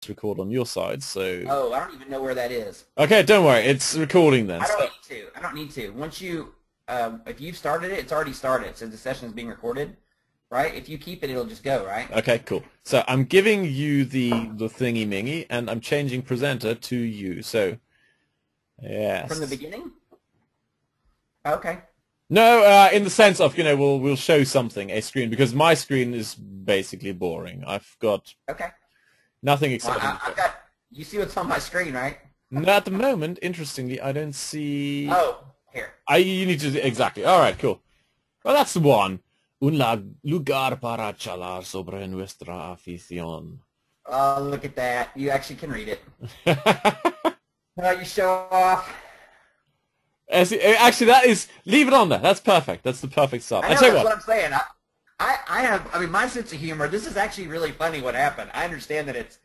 to record on your side, so... Oh, I don't even know where that is. Okay, don't worry, it's recording then. I don't need to. I don't need to. Once you, if you've started it, it's already started. So the session is being recorded, right? If you keep it, it'll just go, right? Okay, cool. So I'm giving you the thingy-mingy, and I'm changing presenter to you, so... Yes. From the beginning? Okay. No, in the sense of, we'll show something, a screen, because my screen is basically boring. I've got Okay. nothing Well, exciting. I've got, you see what's on my screen, right? No, at the moment, interestingly, I don't see... Oh, here. You need to... Exactly. All right, cool. Well, that's the one. Lugar para charlar sobre nuestra afición. Oh, look at that. You actually can read it. You show off. Actually, that is... Leave it on there. That's perfect. That's the perfect stuff. I know, that's what I'm saying. I mean, my sense of humor, this is actually really funny what happened. I understand that it's,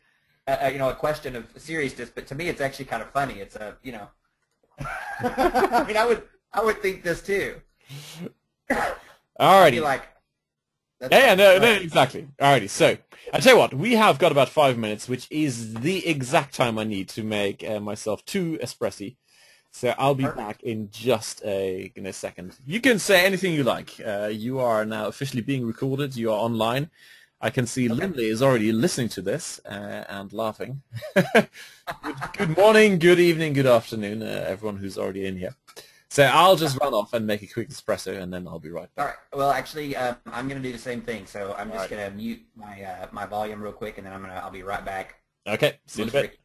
a question of seriousness, but to me it's actually kind of funny. It's I mean, I would think this too. Alrighty. Be like, no, exactly. Alrighty, so, I tell you what, we have got about 5 minutes, which is the exact time I need to make myself 2 espressi. So I'll be back in just a second. You can say anything you like. You are now officially being recorded. You are online. I can see Lindley is already listening to this and laughing. Good morning, good evening, good afternoon, everyone who's already in here. So I'll just run off and make a quick espresso, and then I'll be right back. All right. Well, actually, I'm going to do the same thing. So I'm just going to mute my volume real quick, and then I'll be right back. Okay. See you in a bit.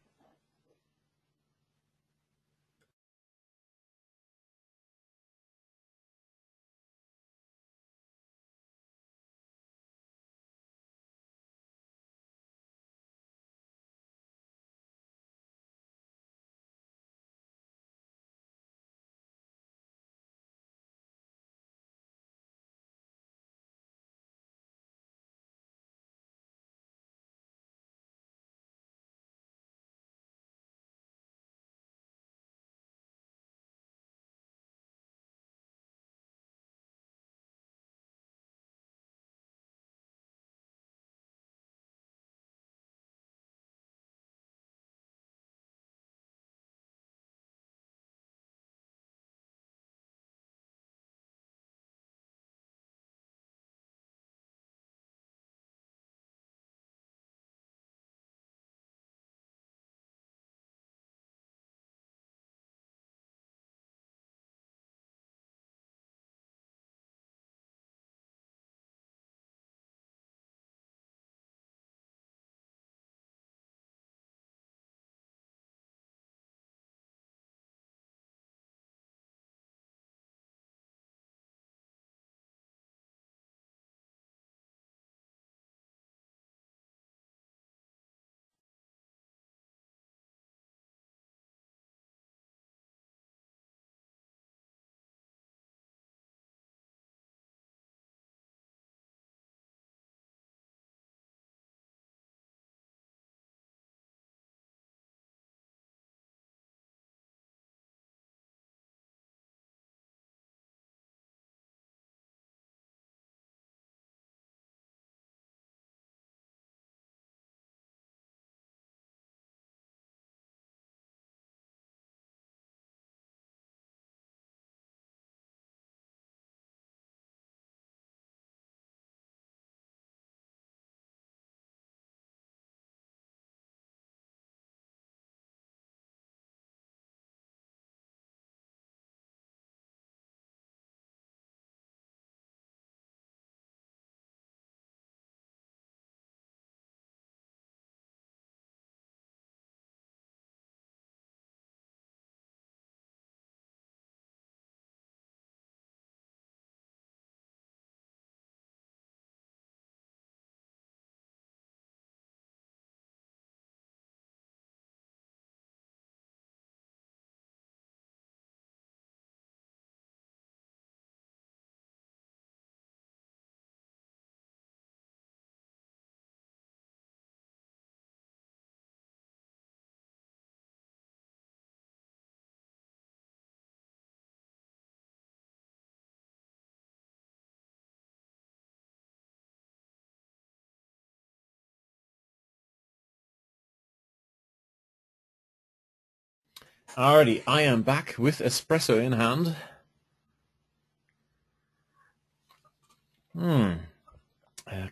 Alrighty, I am back with espresso in hand.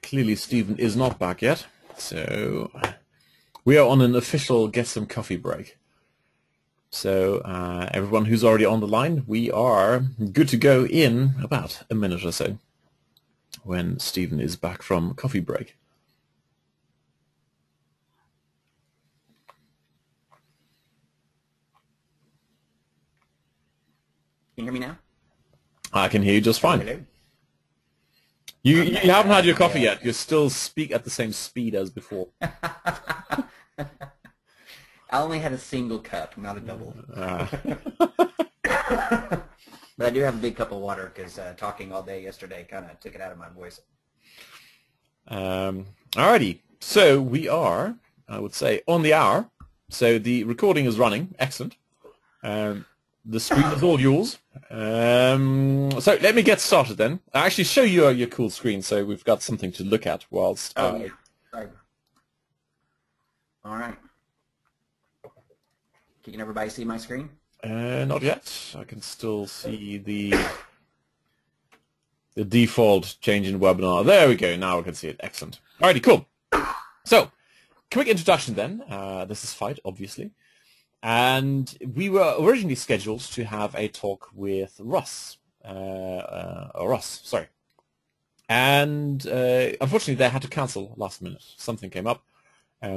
Clearly Stephen is not back yet, so we are on an official get some coffee break. So everyone who's already on the line, we are good to go in about a minute or so when Stephen is back from coffee break. Can you hear me now? I can hear you just fine. Hello? You haven't had your coffee yet. You still speak at the same speed as before. I only had a single cup, not a double. But I do have a big cup of water because talking all day yesterday kind of took it out of my voice. Alrighty, so we are, I would say, on the hour. So the recording is running. Excellent. The screen is all yours. So let me get started then. I'll actually show you your cool screen so we've got something to look at whilst... Yeah. Sorry. All right. Can everybody see my screen? Not yet. I can still see the default change in webinar. There we go. Now I can see it. Excellent. Alrighty, cool. So, quick introduction then. This is Fight, obviously. And we were originally scheduled to have a talk with Russ. Sorry. And unfortunately, they had to cancel last minute. Something came up.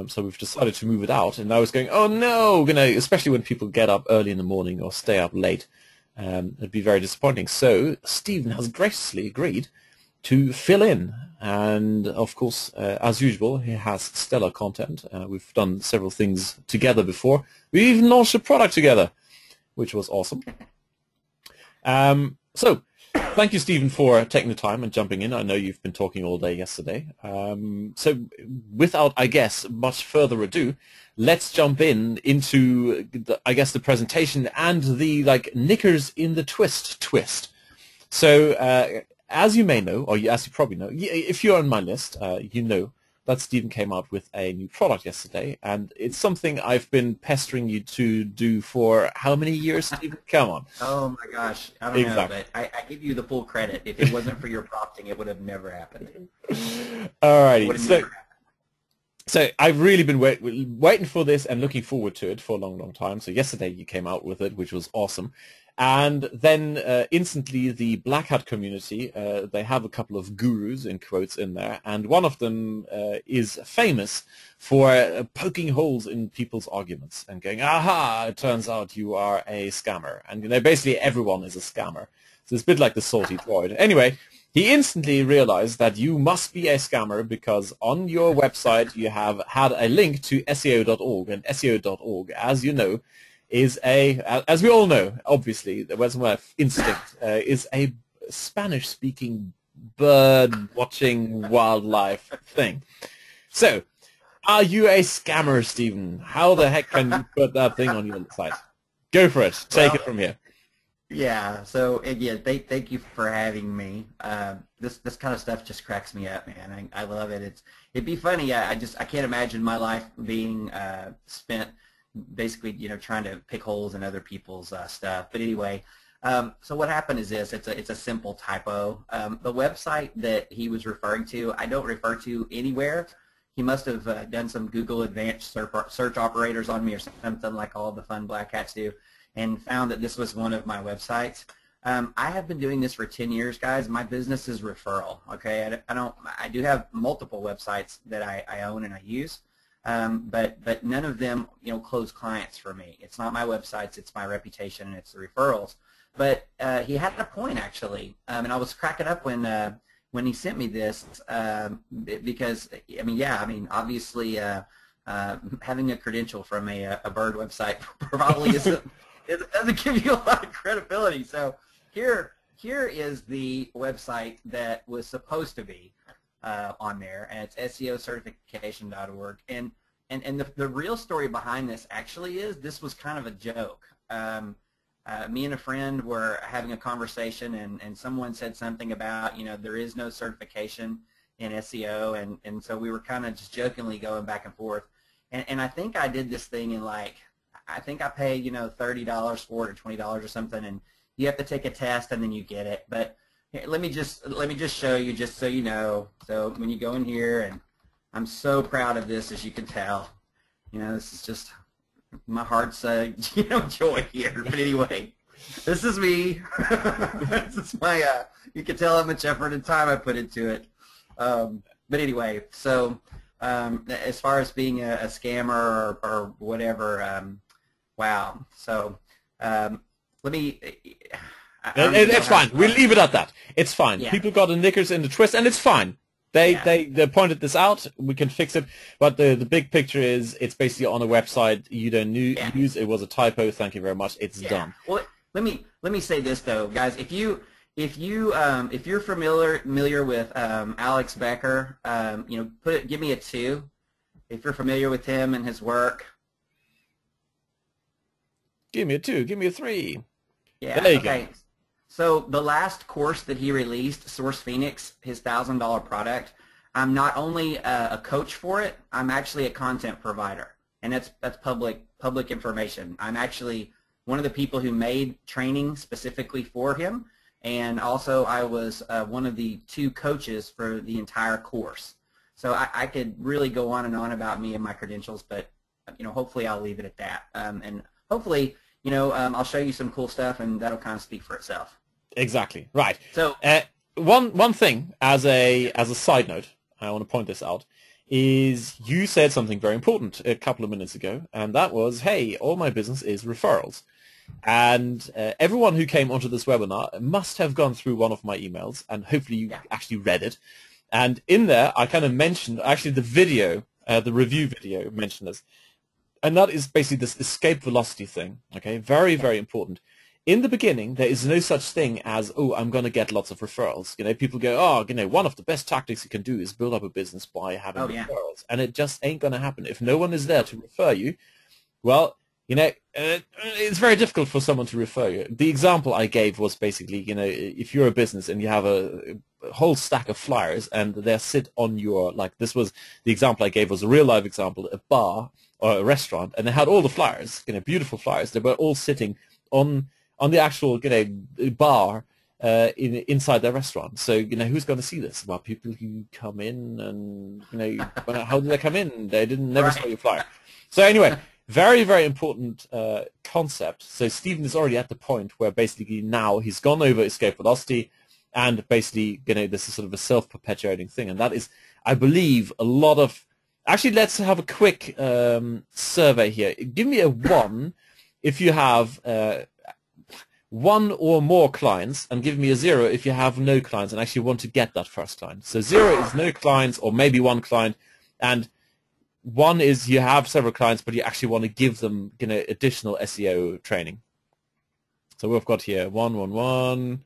So we've decided to move it out. And I was going, oh no, especially when people get up early in the morning or stay up late, it'd be very disappointing. So Stephen has graciously agreed to fill in. And of course, as usual, he has stellar content. We've done several things together before. We even launched a product together, which was awesome. So thank you, Stephen, for taking the time and jumping in. I know you've been talking all day yesterday. So without, I guess, much further ado, let's jump into the presentation and the knickers in the twist. So as you may know, or as you probably know, if you're on my list, you know that Stephen came out with a new product yesterday, and it's something I've been pestering you to do for how many years, Stephen? Come on. Oh my gosh, I don't know, but I give you the full credit. If it wasn't for your prompting, it would have never happened. Alrighty, so I've really been waiting for this and looking forward to it for a long time. So yesterday you came out with it, which was awesome. And then instantly the Black Hat community, they have a couple of gurus, in quotes, in there. And one of them is famous for poking holes in people's arguments and going, aha, it turns out you are a scammer. And basically everyone is a scammer. So it's a bit like the salty droid. Anyway, he instantly realized that you must be a scammer because on your website you have had a link to SEO.org. And SEO.org, as you know, is as we all know, obviously, the Western instinct is a Spanish-speaking bird-watching wildlife thing. So, are you a scammer, Stephen? How the heck can you put that thing on your site? Go for it. Take it from here. Yeah. So again, thank you for having me. This kind of stuff just cracks me up, man. I love it. It'd be funny. I can't imagine my life being spent basically, trying to pick holes in other people's stuff. But anyway, so what happened is this. It's a simple typo. The website that he was referring to, I don't refer to anywhere. He must have done some Google advanced search operators on me or something like all the fun black hats do, and found that this was one of my websites. I have been doing this for 10 years, guys. My business is referral. Okay, I do have multiple websites that I own and I use. But none of them, close clients for me. It's not my websites, it's my reputation, and it's the referrals. But he had a point, actually, and I was cracking up when he sent me this because, obviously having a credential from a bird website probably doesn't give you a lot of credibility. So here is the website that was supposed to be on there, and it's SEOcertification.org. And the real story behind this actually is this was kind of a joke. Me and a friend were having a conversation, and someone said something about, there is no certification in SEO, and so we were kind of just jokingly going back and forth. And I think I did this thing in I think I pay, you know, $30 for it or $20 or something, and you have to take a test and then you get it. But here, let me just show you, just so you know. So when you go in here, and I'm so proud of this, as you can tell. You know, this is just my heart's you know, joy here. But anyway, this is me. This is my you can tell how much effort and time I put into it. But anyway, so as far as being a scammer or whatever, wow. So let me. It's fine. We'll leave it at that. It's fine. Yeah. People got the knickers in the twist, and it's fine. They pointed this out. We can fix it. But the big picture is it's basically on a website you don't use. It was a typo. Thank you very much. It's done. Well, let me say this though, guys. If you're familiar with Alex Becker, you know, give me a 2. If you're familiar with him and his work. Give me a 2. Give me a 3. Yeah. There you go. So the last course that he released, Source Phoenix, his $1,000 product, I'm not only a coach for it, I'm actually a content provider, and that's public information. I'm actually one of the people who made training specifically for him, and also I was one of the 2 coaches for the entire course. So I could really go on and on about me and my credentials, but you know, hopefully I'll leave it at that, and hopefully, you know, I'll show you some cool stuff, and that'll kind of speak for itself. Exactly. Right. So one thing as a side note, I want to point this out, is you said something very important a couple of minutes ago, and that was, hey, all my business is referrals. And everyone who came onto this webinar must have gone through one of my emails, and hopefully you actually read it. And in there, I kind of mentioned, actually the video, the review video mentioned this, and that is basically this escape velocity thing, okay? Very, very important. In the beginning, there is no such thing as, oh, I'm going to get lots of referrals. You know, people go, oh, you know, one of the best tactics you can do is build up a business by having referrals. And it just ain't going to happen. If no one is there to refer you, well, you know, it's very difficult for someone to refer you. The example I gave was basically, you know, if you're a business and you have a whole stack of flyers and they sit on your, like this was, the example I gave was a real live example, a bar or a restaurant, and they had all the flyers, you know, beautiful flyers. They were all sitting on the actual, you know, bar inside their restaurant. So, you know, who's going to see this? Well, people who come in and, you know, how did they come in? They never saw your flyer. So anyway, very, very important concept. So Stephen is already at the point where basically now he's gone over escape velocity, and basically, you know, this is sort of a self-perpetuating thing. And that is, I believe, a lot of... Actually, let's have a quick survey here. Give me a 1 if you have... 1 or more clients, and give me a 0 if you have no clients and actually want to get that first client. So 0 is no clients or maybe 1 client, and 1 is you have several clients but you actually want to give them, you know, additional SEO training. So we've got here 1, 1, 1.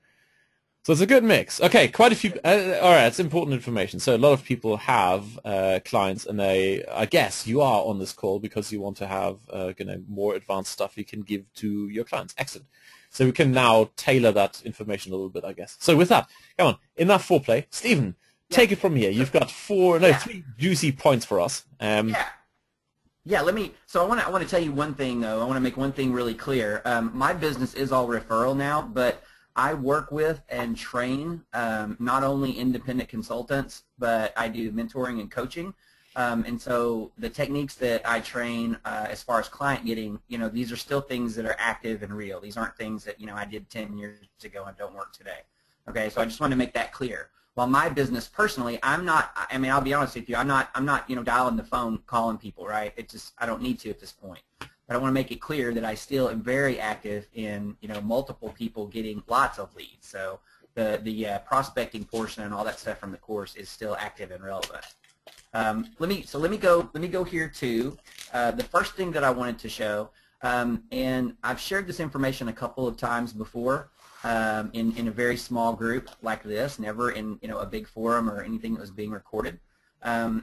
So it's a good mix. Okay, quite a few. All right, it's important information. So a lot of people have clients, and I guess you are on this call because you want to have you know, more advanced stuff you can give to your clients. Excellent. So we can now tailor that information a little bit, I guess. So with that, come on, enough foreplay. Stephen, take it from here. You've got 3 juicy points for us. Yeah, let me. So I want to tell you one thing though. I want to make one thing really clear. My business is all referral now, but I work with and train not only independent consultants, but I do mentoring and coaching. And so the techniques that I train as far as client getting, you know, these are still things that are active and real. These aren't things that, you know, I did 10 years ago and don't work today. Okay, so I just want to make that clear. While my business personally, I'm not, I mean, I'll be honest with you, I'm not, you know, dialing the phone, calling people, right? It's just, I don't need to at this point. But I want to make it clear that I still am very active in, you know, multiple people getting lots of leads. So the prospecting portion and all that stuff from the course is still active and relevant. Let me go here to the first thing that I wanted to show, and I've shared this information a couple of times before in a very small group like this, never in, you know, a big forum or anything that was being recorded. Every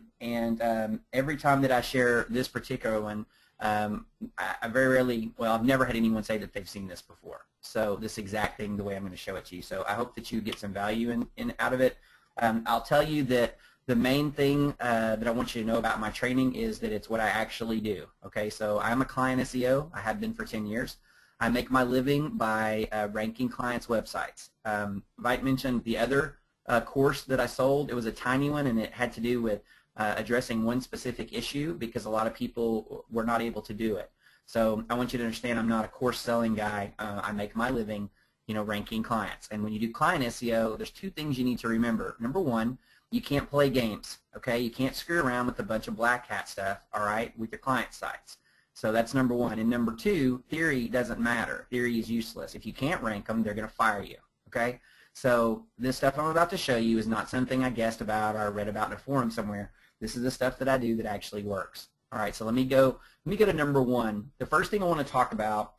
time that I share this particular one, I very rarely, well, I've never had anyone say that they've seen this before. So this exact thing, the way I'm going to show it to you. So I hope that you get some value out of it. I'll tell you that the main thing that I want you to know about my training is that it's what I actually do. Okay, so I'm a client SEO. I have been for 10 years. I make my living by ranking clients' websites. Vite mentioned the other course that I sold. It was a tiny one, and it had to do with addressing one specific issue because a lot of people were not able to do it. So I want you to understand I'm not a course selling guy. I make my living, ranking clients. And when you do client SEO, there's two things you need to remember. Number one, you can't play games, okay? You can't screw around with a bunch of black hat stuff, all right, with your client sites. So that's number one. And number two, theory doesn't matter. Theory is useless. If you can't rank them, they're going to fire you, okay? So this stuff I'm about to show you is not something I guessed about or read about in a forum somewhere. This is the stuff that I do that actually works. All right, so let me go to number one. The first thing I want to talk about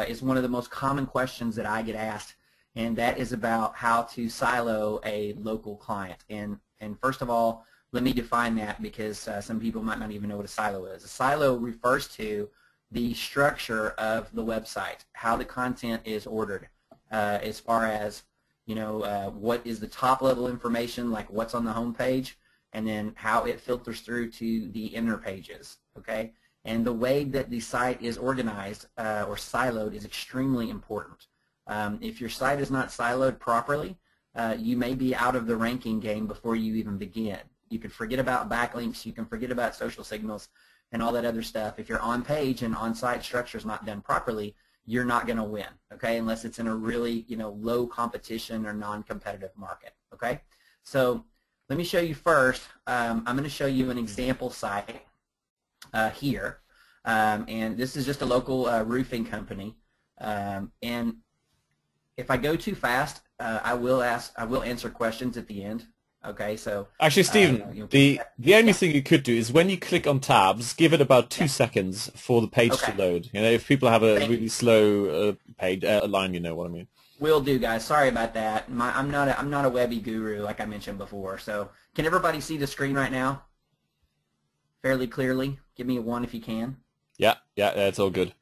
is one of the most common questions that I get asked, and that is about how to silo a local client. And first of all, let me define that because some people might not even know what a silo is. A silo refers to the structure of the website, how the content is ordered, as far as what is the top level information, like what's on the home page, and then how it filters through to the inner pages, okay? And the way that the site is organized or siloed is extremely important. If your site is not siloed properly, you may be out of the ranking game before you even begin. You can forget about backlinks, you can forget about social signals and all that other stuff. If your on-page and on-site structure is not done properly, you're not going to win, okay, unless it's in a really, low competition or non-competitive market, okay? So let me show you first. I'm going to show you an example site here, and this is just a local roofing company. And if I go too fast, I will answer questions at the end. Okay, so actually, Stephen, the only thing you could do is when you click on tabs, give it about 2 seconds for the page to load. If people have a really slow page line, you know what I mean. Will do, guys. Sorry about that. I'm not a Webby guru like I mentioned before. So can everybody see the screen right now? Fairly clearly. Give me a 1 if you can. Yeah, it's all good.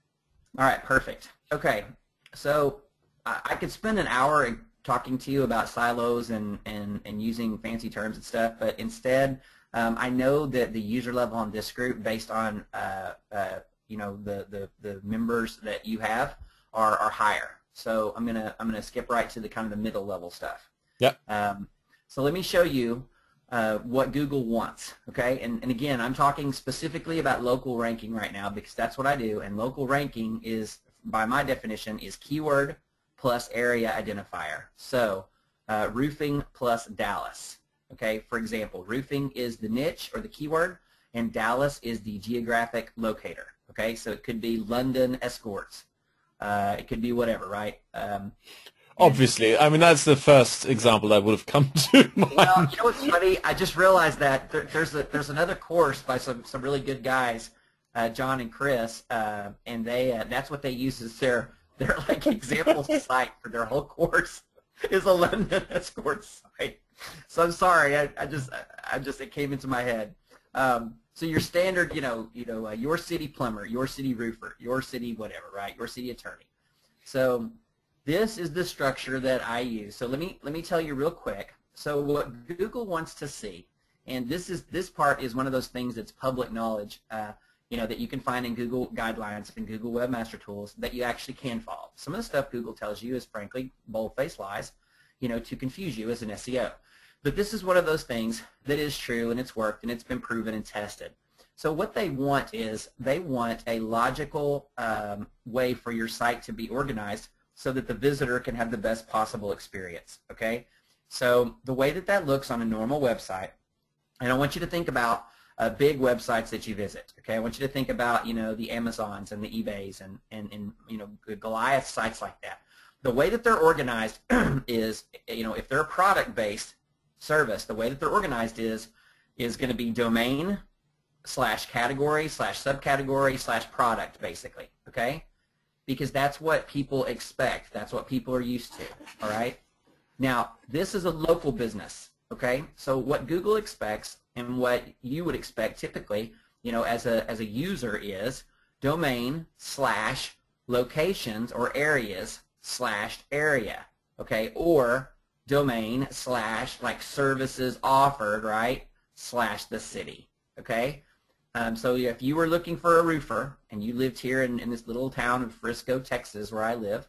All right, perfect. Okay, so I could spend an hour talking to you about silos and using fancy terms and stuff, but instead, I know that the user level on this group, based on the members that you have, are higher. So I'm gonna skip right to the kind of the middle level stuff. Yep. So let me show you what Google wants. Okay, and again, I'm talking specifically about local ranking right now because that's what I do. And local ranking is, by my definition, is keyword plus area identifier. So roofing plus Dallas. Okay, for example, roofing is the niche or the keyword, and Dallas is the geographic locator. Okay, so it could be London escorts. It could be whatever, right? Obviously, I mean that's the first example that would have come to mind. Well, you know what's funny? I just realized that there's another course by some really good guys, John and Chris, and they that's what they use as their like example site for their whole course is a London escort site. So I'm sorry, I just it came into my head. So your standard, your city plumber, your city roofer, your city whatever, right? Your city attorney. So this is the structure that I use. So let me tell you real quick. So what Google wants to see, and this part is one of those things that's public knowledge, that you can find in Google guidelines and Google Webmaster Tools that you actually can follow. Some of the stuff Google tells you is frankly bold-faced lies, to confuse you as an SEO. But this is one of those things that is true and it's worked and it's been proven and tested. So what they want is they want a logical way for your site to be organized so that the visitor can have the best possible experience, okay? So the way that looks on a normal website, and I want you to think about big websites that you visit, okay? I want you to think about, the Amazons and the eBays and Goliath sites like that. The way that they're organized is, if they're a product-based service, the way that they're organized is going to be domain / category / subcategory / product, basically, okay? Because that's what people expect. That's what people are used to, all right? Now, this is a local business, okay? So what Google expects and what you would expect typically, as a user is domain / locations or areas / area, okay? Or domain / like services offered, right? /the city, okay? So if you were looking for a roofer and you lived here in this little town of Frisco, Texas, where I live,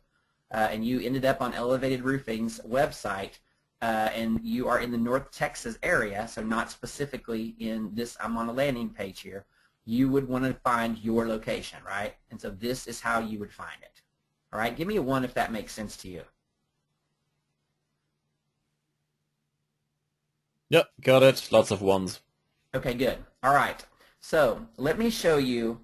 and you ended up on Elevated Roofing's website, and you are in the North Texas area, so not specifically in this, I'm on a landing page here, you would want to find your location, right? And so this is how you would find it. All right, give me a 1 if that makes sense to you. Yep, got it. Lots of ones. Okay, good. All right. So let me show you.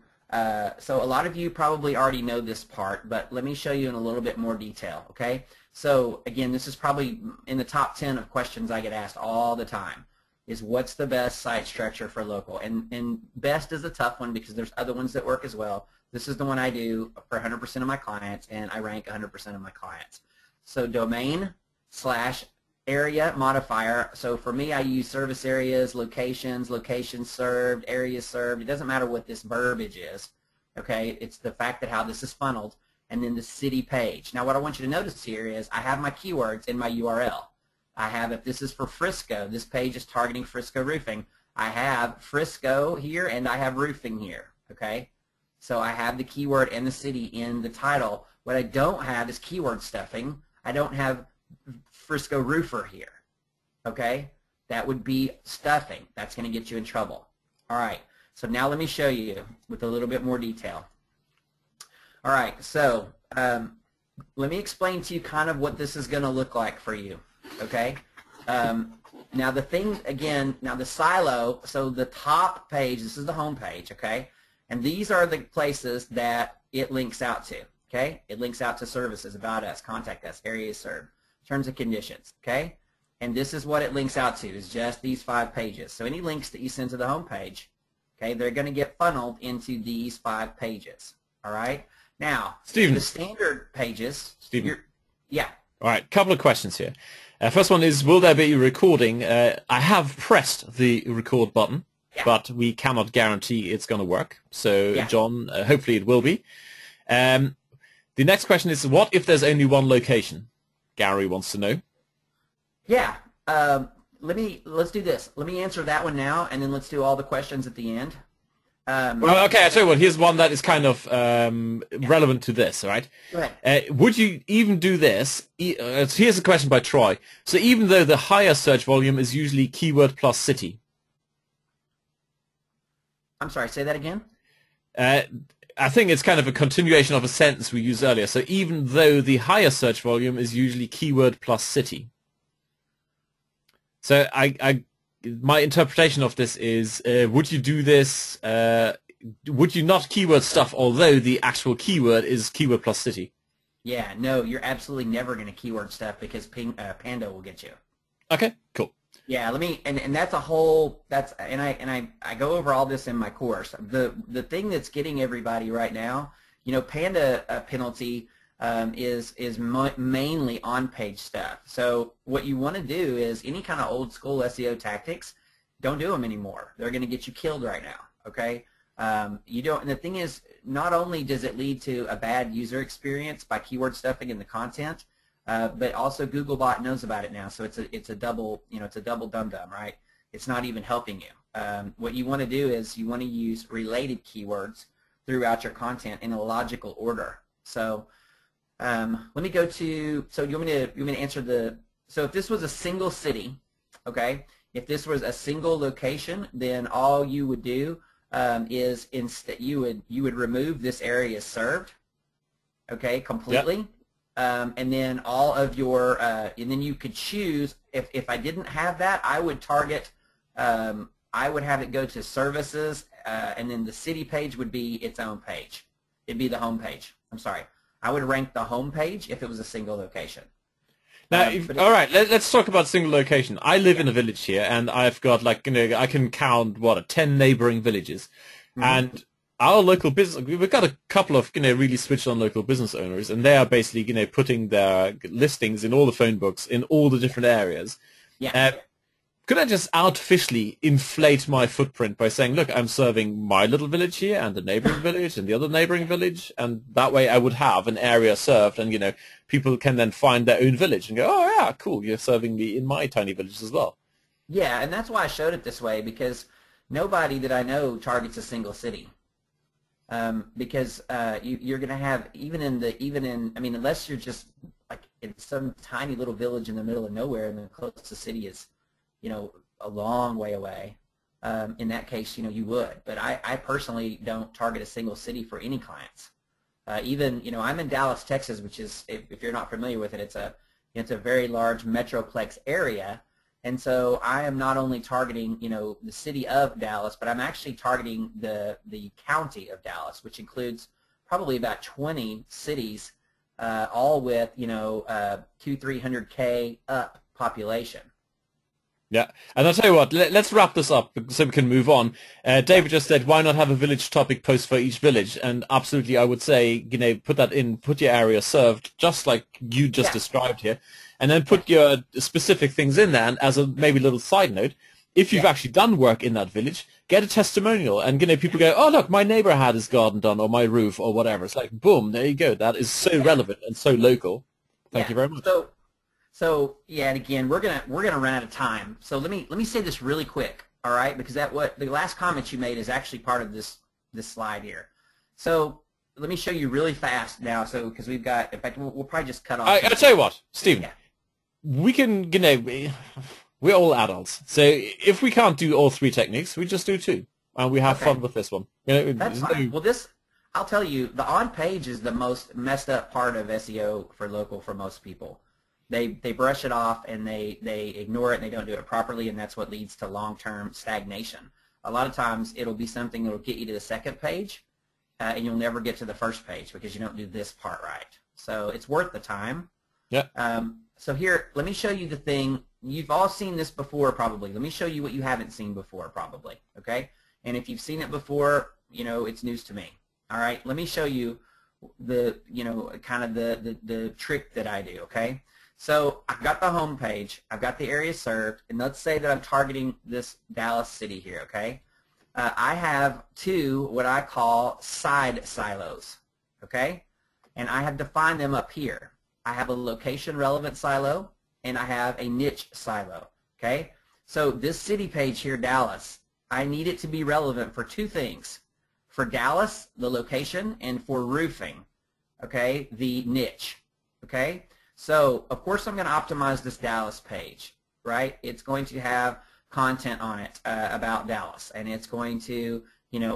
So a lot of you probably already know this part, but let me show you in a little bit more detail, okay? So again, this is probably in the top 10 of questions I get asked all the time, is what's the best site structure for local? And best is a tough one because there's other ones that work as well. This is the one I do for 100% of my clients, and I rank 100% of my clients. So domain/area modifier. So for me, I use service areas, locations, locations served, areas served. It doesn't matter what this verbiage is, okay? It's the fact that how this is funneled, and then the city page. Now what I want you to notice here is I have my keywords in my URL. I have, if this is for Frisco, this page is targeting Frisco roofing. I have Frisco here and I have roofing here, okay? So I have the keyword and the city in the title. What I don't have is keyword stuffing. I don't have Frisco roofer here, okay? That would be stuffing. That's going to get you in trouble. All right, so now let me show you with a little bit more detail. All right, so let me explain to you kind of what this is going to look like for you, okay? Now the thing, again, now the silo, so the top page, this is the home page, okay? And these are the places that it links out to, okay? It links out to services, about us, contact us, areas served, terms and conditions, okay? And this is what it links out to, is just these 5 pages. So any links that you send to the home page, okay, they're going to get funneled into these 5 pages, all right? Now, Stephen. The standard pages, Stephen. Yeah. All right, couple of questions here. First one is, will there be a recording? I have pressed the record button, but we cannot guarantee it's going to work. So, John, hopefully it will be. The next question is, what if there's only one location? Gary wants to know. Yeah. Let's do this. Let me answer that one now, and then let's do all the questions at the end. Well, okay, I tell you what, here's one that is kind of relevant to this, all right? Go ahead. Would you even do this? Here's a question by Troy. So even though the higher search volume is usually keyword plus city. I'm sorry, say that again? I think it's kind of a continuation of a sentence we used earlier. So even though the higher search volume is usually keyword plus city. So my interpretation of this is, would you do this, would you not keyword stuff, although the actual keyword is keyword plus city? Yeah, no, you're absolutely never going to keyword stuff because Panda will get you. Okay, cool. Yeah, let me, and that's a whole, and I go over all this in my course. The thing that's getting everybody right now, you know, Panda penalty is mainly on-page stuff. So what you want to do is any kind of old school SEO tactics, don't do them anymore. They're going to get you killed right now, okay? You don't, and the thing is, not only does it lead to a bad user experience by keyword stuffing in the content, but also Googlebot knows about it now, so it's a double, you know, it's a double dum-dum, right? It's not even helping you. What you want to do is you want to use related keywords throughout your content in a logical order. So let me go to, so you want me to answer the, so if this was a single city, okay, if this was a single location, then all you would do is instead you would remove this area served, okay, completely. Yep. And then all of your, and then you could choose, if I didn't have that, I would target, I would have it go to services, and then the city page would be its own page. It'd be the home page. I'm sorry. I would rank the home page if it was a single location. Now, all right, let's talk about single location. I live in a village here, and I've got, like, you know, I can count, 10 neighboring villages. Mm-hmm. And our local business, we've got a couple of, you know, really switched on local business owners, and they are basically, you know, putting their listings in all the phone books in all the different areas. Yeah. Could I just artificially inflate my footprint by saying, look, I'm serving my little village here and the neighboring village and the other neighboring village, and that way I would have an area served, and, you know, people can then find their own village and go, oh, yeah, cool, you're serving me in my tiny village as well. Yeah, and that's why I showed it this way, because nobody that I know targets a single city. Because you're going to have, even in, I mean, unless you're just like in some tiny little village in the middle of nowhere and the closest city is, a long way away. In that case, you would. But I personally don't target a single city for any clients. Even, I'm in Dallas, Texas, which is, if you're not familiar with it, it's a very large metroplex area. And so I am not only targeting, the city of Dallas, but I'm actually targeting the county of Dallas, which includes probably about 20 cities, all with, 200-300K up population. Yeah, and I'll tell you what, let's wrap this up so we can move on. David just said, why not have a village topic post for each village? And absolutely, I would say, put your area served, just like you just described here, and then put your specific things in there. And as a maybe little side note, if you've actually done work in that village, get a testimonial. And, people go, oh, look, my neighbor had his garden done, or my roof, or whatever. It's like, boom, there you go. That is so relevant and so local. Thank you very much. So yeah, and again, we're gonna run out of time. So let me say this really quick, all right? Because the last comment you made is actually part of this slide here. So let me show you really fast now. So because we've got, in fact, we'll probably just cut off. I'll tell you what, Stephen. We can, we're all adults. So if we can't do all three techniques, we just do two, and we have fun with this one. That's fine. Well, I'll tell you, the on page is the most messed up part of SEO for local for most people. They brush it off and they ignore it and they don't do it properly, and that's what leads to long-term stagnation. A lot of times it'll be something that will get you to the second page, and you'll never get to the first page because you don't do this part right. So it's worth the time. Yeah. So here, let me show you the thing. You've all seen this before probably. Let me show you what you haven't seen before probably, okay? And if you've seen it before, it's news to me. All right, let me show you the, kind of the trick that I do, okay? So I've got the home page, I've got the area served, and let's say that I'm targeting this Dallas city here, okay? I have two what I call side silos, okay? And I have defined them up here. I have a location relevant silo, and I have a niche silo, okay? So this city page here, Dallas, I need it to be relevant for two things. For Dallas, the location, and for roofing, okay, the niche, okay? So, of course, I'm going to optimize this Dallas page, right? It's going to have content on it about Dallas, and it's going to,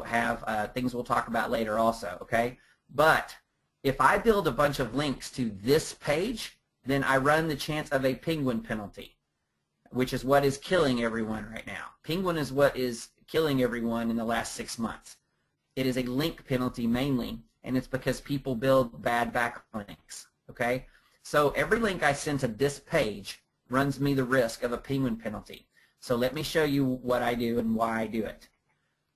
have things we'll talk about later also, okay? But if I build a bunch of links to this page, then I run the chance of a penguin penalty, which is what is killing everyone right now. Penguin is what is killing everyone in the last 6 months. It is a link penalty mainly, and it's because people build bad backlinks, okay? So every link I send to this page runs me the risk of a penguin penalty. So let me show you what I do and why I do it.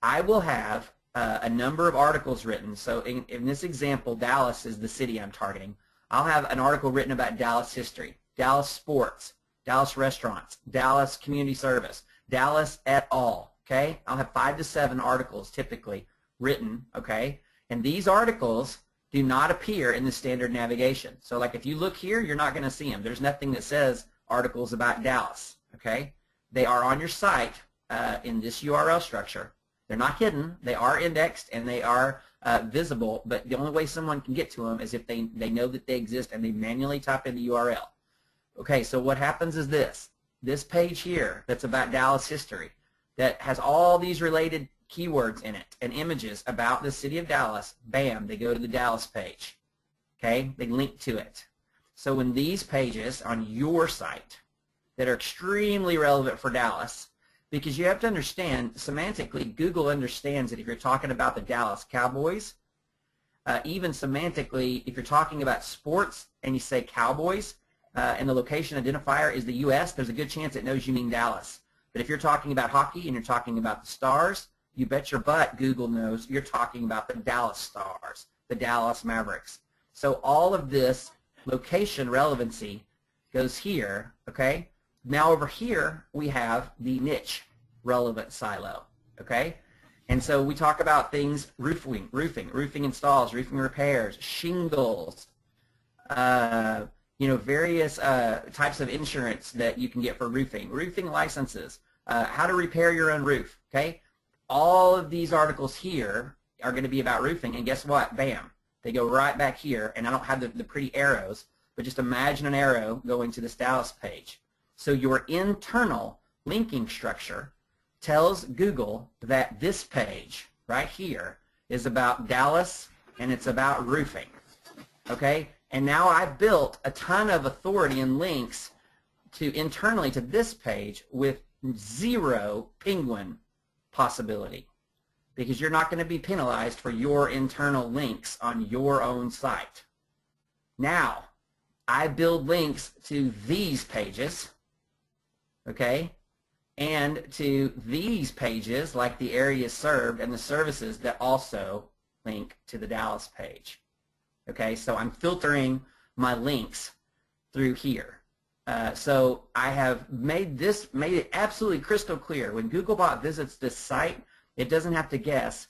I will have a number of articles written. So in this example, Dallas is the city I'm targeting. I'll have an article written about Dallas history, Dallas sports, Dallas restaurants, Dallas community service, Dallas et al. Okay? I'll have 5 to 7 articles typically written, okay? And these articles do not appear in the standard navigation. So like if you look here, you're not going to see them. There's nothing that says articles about Dallas, okay? They are on your site in this URL structure. They're not hidden. They are indexed and they are visible, but the only way someone can get to them is if they know that they exist and they manually type in the URL. Okay, so what happens is this page here that's about Dallas history that has all these related keywords in it and images about the city of Dallas, bam, they go to the Dallas page. Okay, they link to it. So when these pages on your site that are extremely relevant for Dallas, because you have to understand, semantically, Google understands that if you're talking about the Dallas Cowboys, even semantically, if you're talking about sports and you say Cowboys, and the location identifier is the U.S., there's a good chance it knows you mean Dallas. But if you're talking about hockey and you're talking about the Stars, you bet your butt Google knows you're talking about the Dallas Stars, the Dallas Mavericks. So all of this location relevancy goes here, okay? Now over here we have the niche relevant silo, okay? And so we talk about things roofing installs, roofing repairs, shingles, various types of insurance that you can get for roofing licenses, how to repair your own roof, okay? All of these articles here are going to be about roofing, and guess what? Bam. They go right back here, and I don't have the pretty arrows, but just imagine an arrow going to this Dallas page. So your internal linking structure tells Google that this page right here is about Dallas and it's about roofing, okay? And now I've built a ton of authority and links to internally to this page with zero penguin possibility, because you're not going to be penalized for your internal links on your own site. Now, I build links to these pages, okay, and to these pages like the areas served and the services that also link to the Dallas page. Okay, so I'm filtering my links through here. So I have made it absolutely crystal clear. When Googlebot visits this site, it doesn't have to guess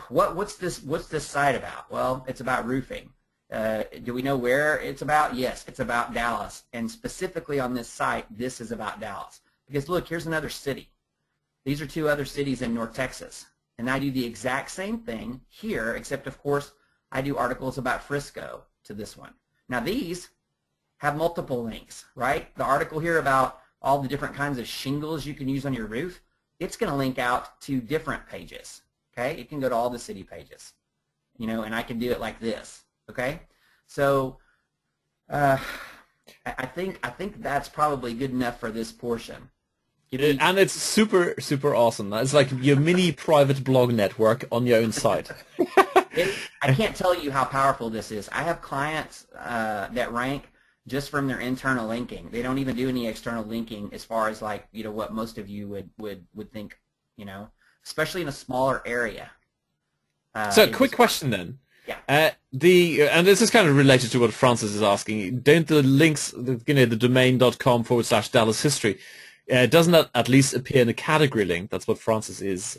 what's this site about. Well, it's about roofing. Do we know where it's about? Yes, it's about Dallas, and specifically on this site, this is about Dallas. Because look, here's another city. These are two other cities in North Texas, and I do the exact same thing here, except of course I do articles about Frisco to this one. Now these have multiple links, right? The article here about all the different kinds of shingles you can use on your roof, it's going to link out to different pages, okay? It can go to all the city pages, and I can do it like this, okay? So I think that's probably good enough for this portion. And it's super, super awesome. It's like your mini private blog network on your own site. I can't tell you how powerful this is. I have clients that rank just from their internal linking. They don't even do any external linking as far as like, what most of you would think, especially in a smaller area. So quick question then. Yeah. And this is kind of related to what Francis is asking. Don't the links, the domain.com/Dallas history, doesn't that at least appear in a category link? That's what Francis is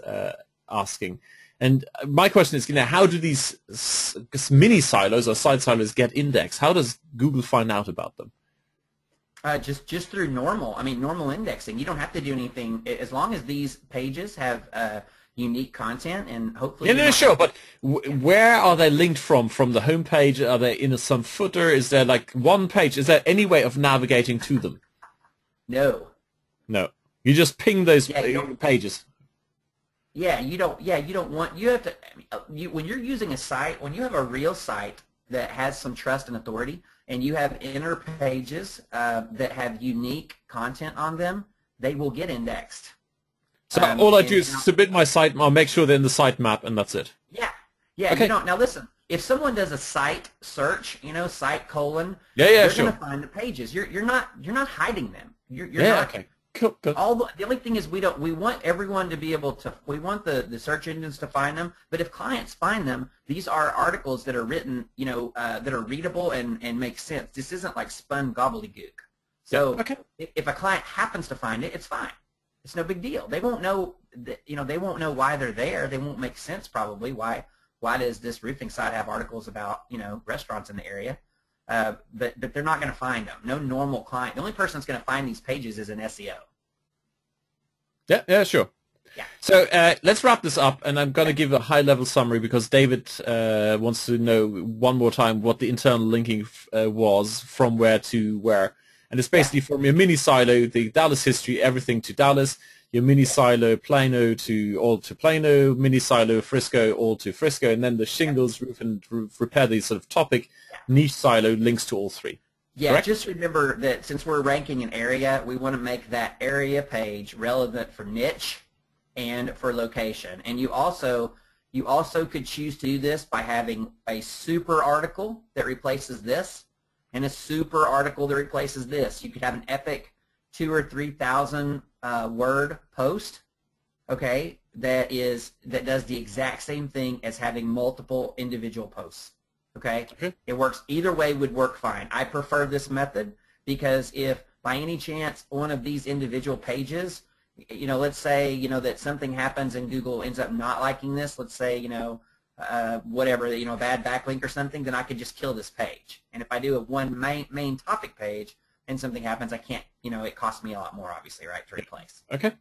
asking. And my question is, how do these mini silos or side silos get indexed? How does Google find out about them? Just through normal indexing. You don't have to do anything as long as these pages have unique content, and hopefully. Yeah, no, sure. But where are they linked from? From the home page? Are they in some footer? Is there like one page? Is there any way of navigating to them? No. No. You just ping those pages. Yeah, you don't want. You have to. When you're using a site, when you have a real site that has some trust and authority, and you have inner pages that have unique content on them, they will get indexed. So all I do is submit my site. I'll make sure they're in the sitemap, and that's it. Yeah. Okay. Now listen. If someone does a site search, site : they're going to find the pages. You're not hiding them. You're not. Okay. Cool. The only thing is we want everyone to be able to. We want the search engines to find them. But if clients find them, these are articles that are written, that are readable and make sense. This isn't like spun gobbledygook. So if a client happens to find it, it's fine. It's no big deal. They won't know that, they won't know why they're there. They won't make sense probably. Why does this roofing site have articles about, restaurants in the area? But they're not going to find them. No normal client. The only person that's going to find these pages is an SEO. Yeah, sure. Yeah. So let's wrap this up, and I'm going to give a high-level summary because David wants to know one more time what the internal linking was from where to where. And it's basically from your mini silo, the Dallas history, everything to Dallas, your mini silo Plano all to Plano, mini silo Frisco all to Frisco, and then the shingles, roof and repair, these sort of topic niche silo links to all three. Yeah, correct? Just remember that since we're ranking an area, we want to make that area page relevant for niche and for location. And you also could choose to do this by having a super article that replaces this and a super article that replaces this. You could have an epic 2,000 or 3,000 word post, okay, that does the exact same thing as having multiple individual posts. Okay? It works. Either way would work fine. I prefer this method because if by any chance one of these individual pages, let's say, that something happens and Google ends up not liking this. Let's say, whatever, a bad backlink or something, then I could just kill this page. And if I do a one main topic page and something happens, I can't, it costs me a lot more, obviously, right, to replace. Okay.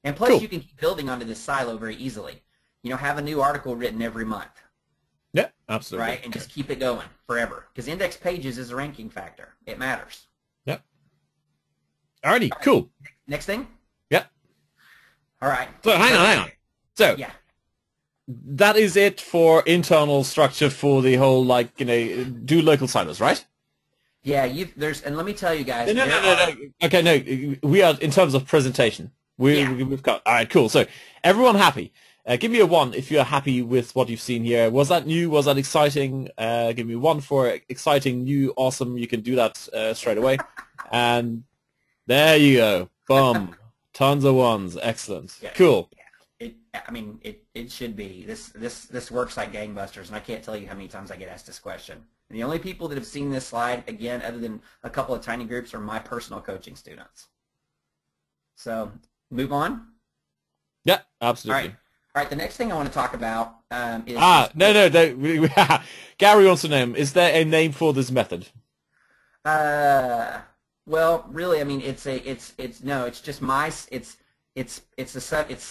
And plus, Cool. you can keep building onto this silo very easily. Have a new article written every month. Yeah, absolutely. Right, and just keep it going forever. Because index pages is a ranking factor. It matters. Yep. Alrighty, cool. Next thing? Yeah. All right. So hang on. So yeah, that is it for internal structure for the whole, do local silos, right? yeah. And let me tell you guys. No. Okay, no. We are in terms of presentation. We've got. All right, cool. So everyone happy? Give me a 1 if you're happy with what you've seen here. Was that new? Was that exciting? Give me 1 for exciting, new, awesome. You can do that straight away. And there you go. Boom. Tons of 1s. Excellent. Yeah. Cool. It should be. This works like gangbusters, and I can't tell you how many times I get asked this question. And the only people that have seen this slide, again, other than a couple of tiny groups, are my personal coaching students. So, move on? Yeah, absolutely. All right, the next thing I want to talk about is... No. Gary wants to know, is there a name for this method? Well, really, it's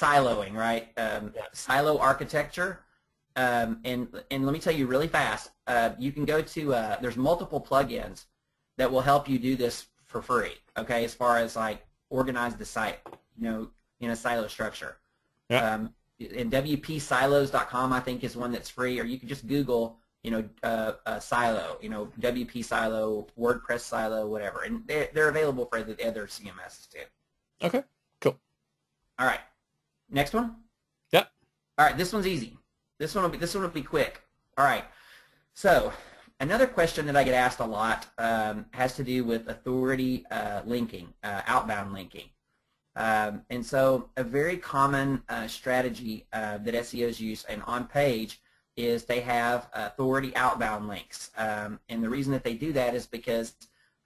siloing, right? Silo architecture. And let me tell you really fast, you can go to, there's multiple plugins that will help you do this for free, okay, as far as organize the site, in a silo structure. Yeah. And WPSilos.com, I think, is one that's free, or you can just Google, silo, WP silo, WordPress silo, whatever, and they're available for the other CMSs too. Okay, cool. All right, next one. Yeah. All right, this one's easy. This one will be quick. All right. So another question that I get asked a lot has to do with authority linking, outbound linking. And so a very common strategy that SEOs use and on page is they have authority outbound links. And the reason that they do that is because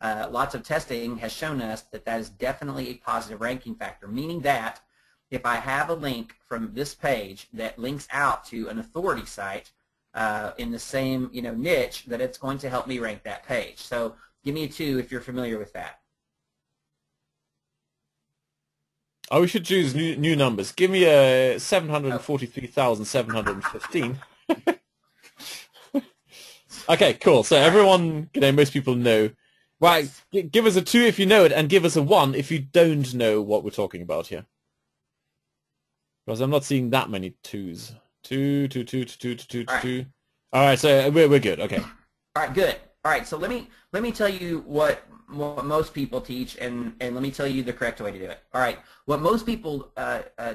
lots of testing has shown us that that is definitely a positive ranking factor, meaning that if I have a link from this page that links out to an authority site in the same niche, that it's going to help me rank that page. So give me a 2 if you're familiar with that. Oh, we should choose new numbers. Give me a 743,715. Okay, cool. So everyone, most people know. Right, give us a 2 if you know it, and give us a 1 if you don't know what we're talking about here. Because I'm not seeing that many 2s. 2. All right, so we're good. Okay. All right, good. All right, so let me tell you what most people teach, and let me tell you the correct way to do it. All right, what most people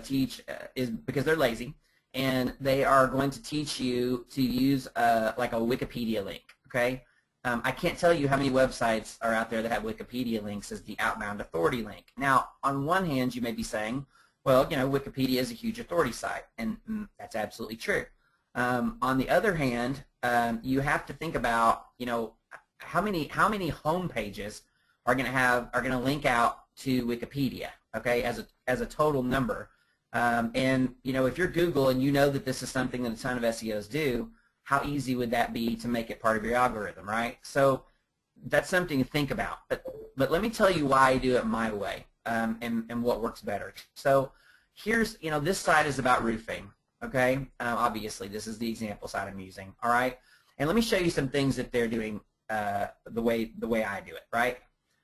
teach is, because they're lazy, and they are going to teach you to use like a Wikipedia link, okay? I can't tell you how many websites are out there that have Wikipedia links as the outbound authority link. Now, on one hand, you may be saying, well, Wikipedia is a huge authority site, and that's absolutely true. On the other hand, you have to think about, how many home pages are going to link out to Wikipedia, okay, as a total number. And if you're Google and you know that this is something that a ton of SEOs do, how easy would that be to make it part of your algorithm, right? So that's something to think about. But let me tell you why I do it my way, and what works better. So here's, this side is about roofing, okay? Obviously, this is the example side I'm using, all right? And let me show you some things that they're doing the way I do it, right?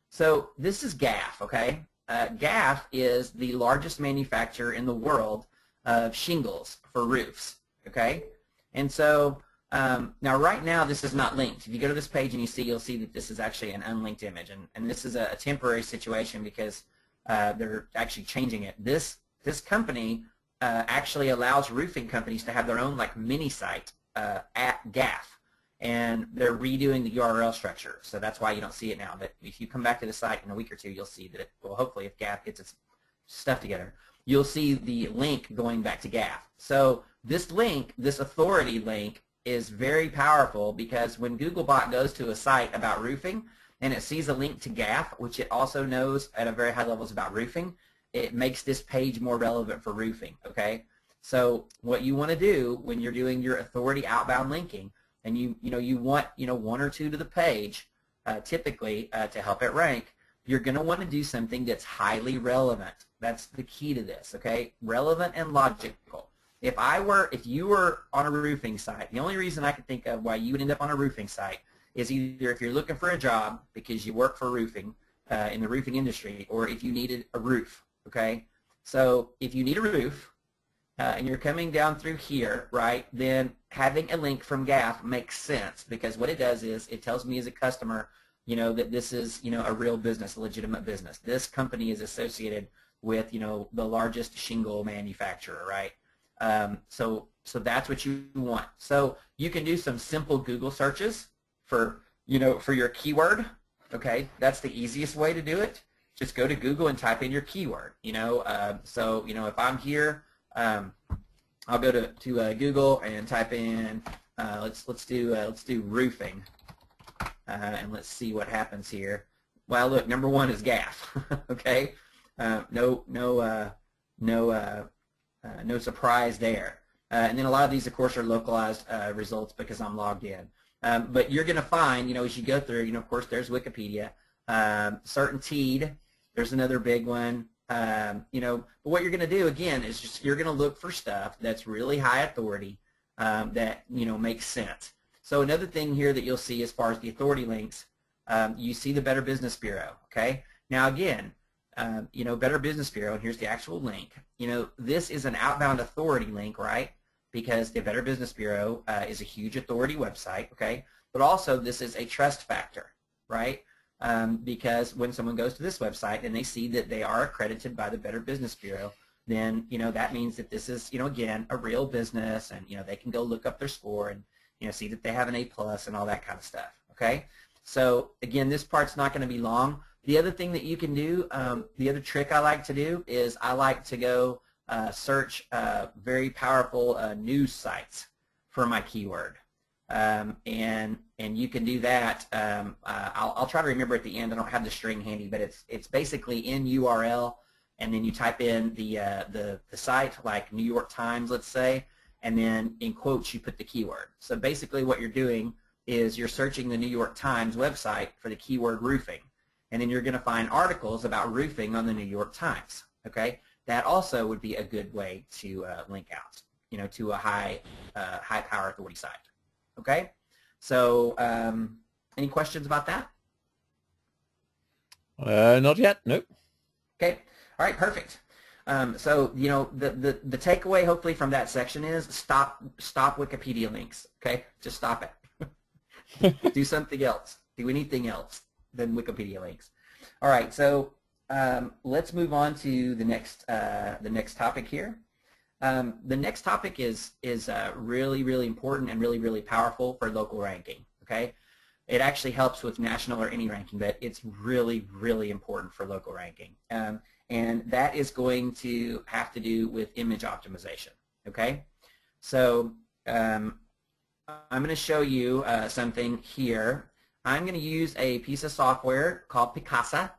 So this is GAF, okay? GAF is the largest manufacturer in the world of shingles for roofs, okay? And so now right now this is not linked. If you go to this page and you'll see that this is actually an unlinked image, and this is a temporary situation because they're actually changing it. This company actually allows roofing companies to have their own mini site at GAF. And they're redoing the URL structure, so that's why you don't see it now. But if you come back to the site in a week or 2, you'll see that it, well, hopefully if GAF gets its stuff together, you'll see the link going back to GAF. So this link, this authority link, is very powerful because when Googlebot goes to a site about roofing and it sees a link to GAF, which it also knows at a very high level is about roofing, it makes this page more relevant for roofing, okay? So what you want to do when you're doing your authority outbound linking, and you want one or two to the page, typically to help it rank, you're going to want to do something that's highly relevant. That's the key to this, okay? Relevant and logical. If you were on a roofing site, the only reason I can think of why you would end up on a roofing site is either if you're looking for a job because you work for roofing in the roofing industry, or if you needed a roof, okay? So if you need a roof and you're coming down through here, right, then having a link from GAF makes sense, because what it does is it tells me as a customer, that this is, a real business, a legitimate business. This company is associated with, the largest shingle manufacturer, right? So that's what you want. So you can do some simple Google searches for your keyword. Okay, that's the easiest way to do it. Just go to Google and type in your keyword. So if I'm here, I'll go to Google and type in let's do roofing, and let's see what happens here. Well, look, number one is GAF. Okay, no surprise there. And then a lot of these, of course, are localized results because I'm logged in. But you're going to find, as you go through, of course, there's Wikipedia, Certainteed. There's another big one. But what you're going to do, again, is just you're going to look for stuff that's really high authority that, makes sense. So another thing here that you'll see as far as the authority links, you see the Better Business Bureau, okay? Now, again, Better Business Bureau, and here's the actual link. This is an outbound authority link, right? Because the Better Business Bureau is a huge authority website, okay? But also this is a trust factor, right? Because when someone goes to this website and they see that they are accredited by the Better Business Bureau, then, that means that this is, again, a real business, and, they can go look up their score and, see that they have an A+ and all that kind of stuff, okay? So, again, this part's not going to be long. The other thing that you can do, the other trick I like to do is I like to go search very powerful news sites for my keyword. And you can do that. I'll try to remember at the end. I don't have the string handy, but it's basically in URL, and then you type in the site, like New York Times, let's say, and then in quotes you put the keyword. So basically what you're doing is you're searching the New York Times website for the keyword roofing, and then you're going to find articles about roofing on the New York Times. Okay, that also would be a good way to link out, to a high power authority site. Okay, so any questions about that? Not yet. Nope. Okay. All right. Perfect. So the takeaway hopefully from that section is stop Wikipedia links. Okay, just stop it. Do something else. Do anything else than Wikipedia links. All right. So let's move on to the next topic here. The next topic is really, really important and really, really powerful for local ranking, okay? It actually helps with national or any ranking, but it's really, really important for local ranking. And that is going to have to do with image optimization, okay? So I'm going to show you something here. I'm going to use a piece of software called Picasa,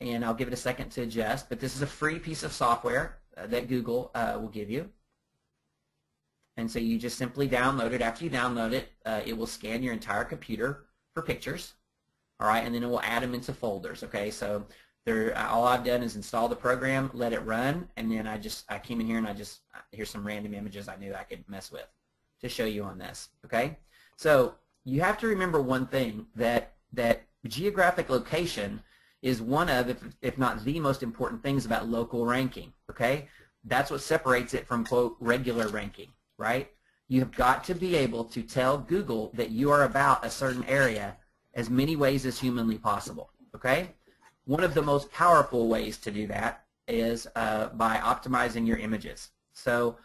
and I'll give it a second to adjust, but this is a free piece of software that Google will give you. And so you just simply download it. After you download it, it will scan your entire computer for pictures, all right, and then it will add them into folders, okay? So all I've done is install the program, let it run, and then I came in here and here's some random images I knew I could mess with to show you on this, okay? So you have to remember one thing, that geographic location is one of, if not the most important things about local ranking, okay? That's what separates it from, quote, regular ranking, right? You have got to be able to tell Google that you are about a certain area as many ways as humanly possible, okay? One of the most powerful ways to do that is by optimizing your images. So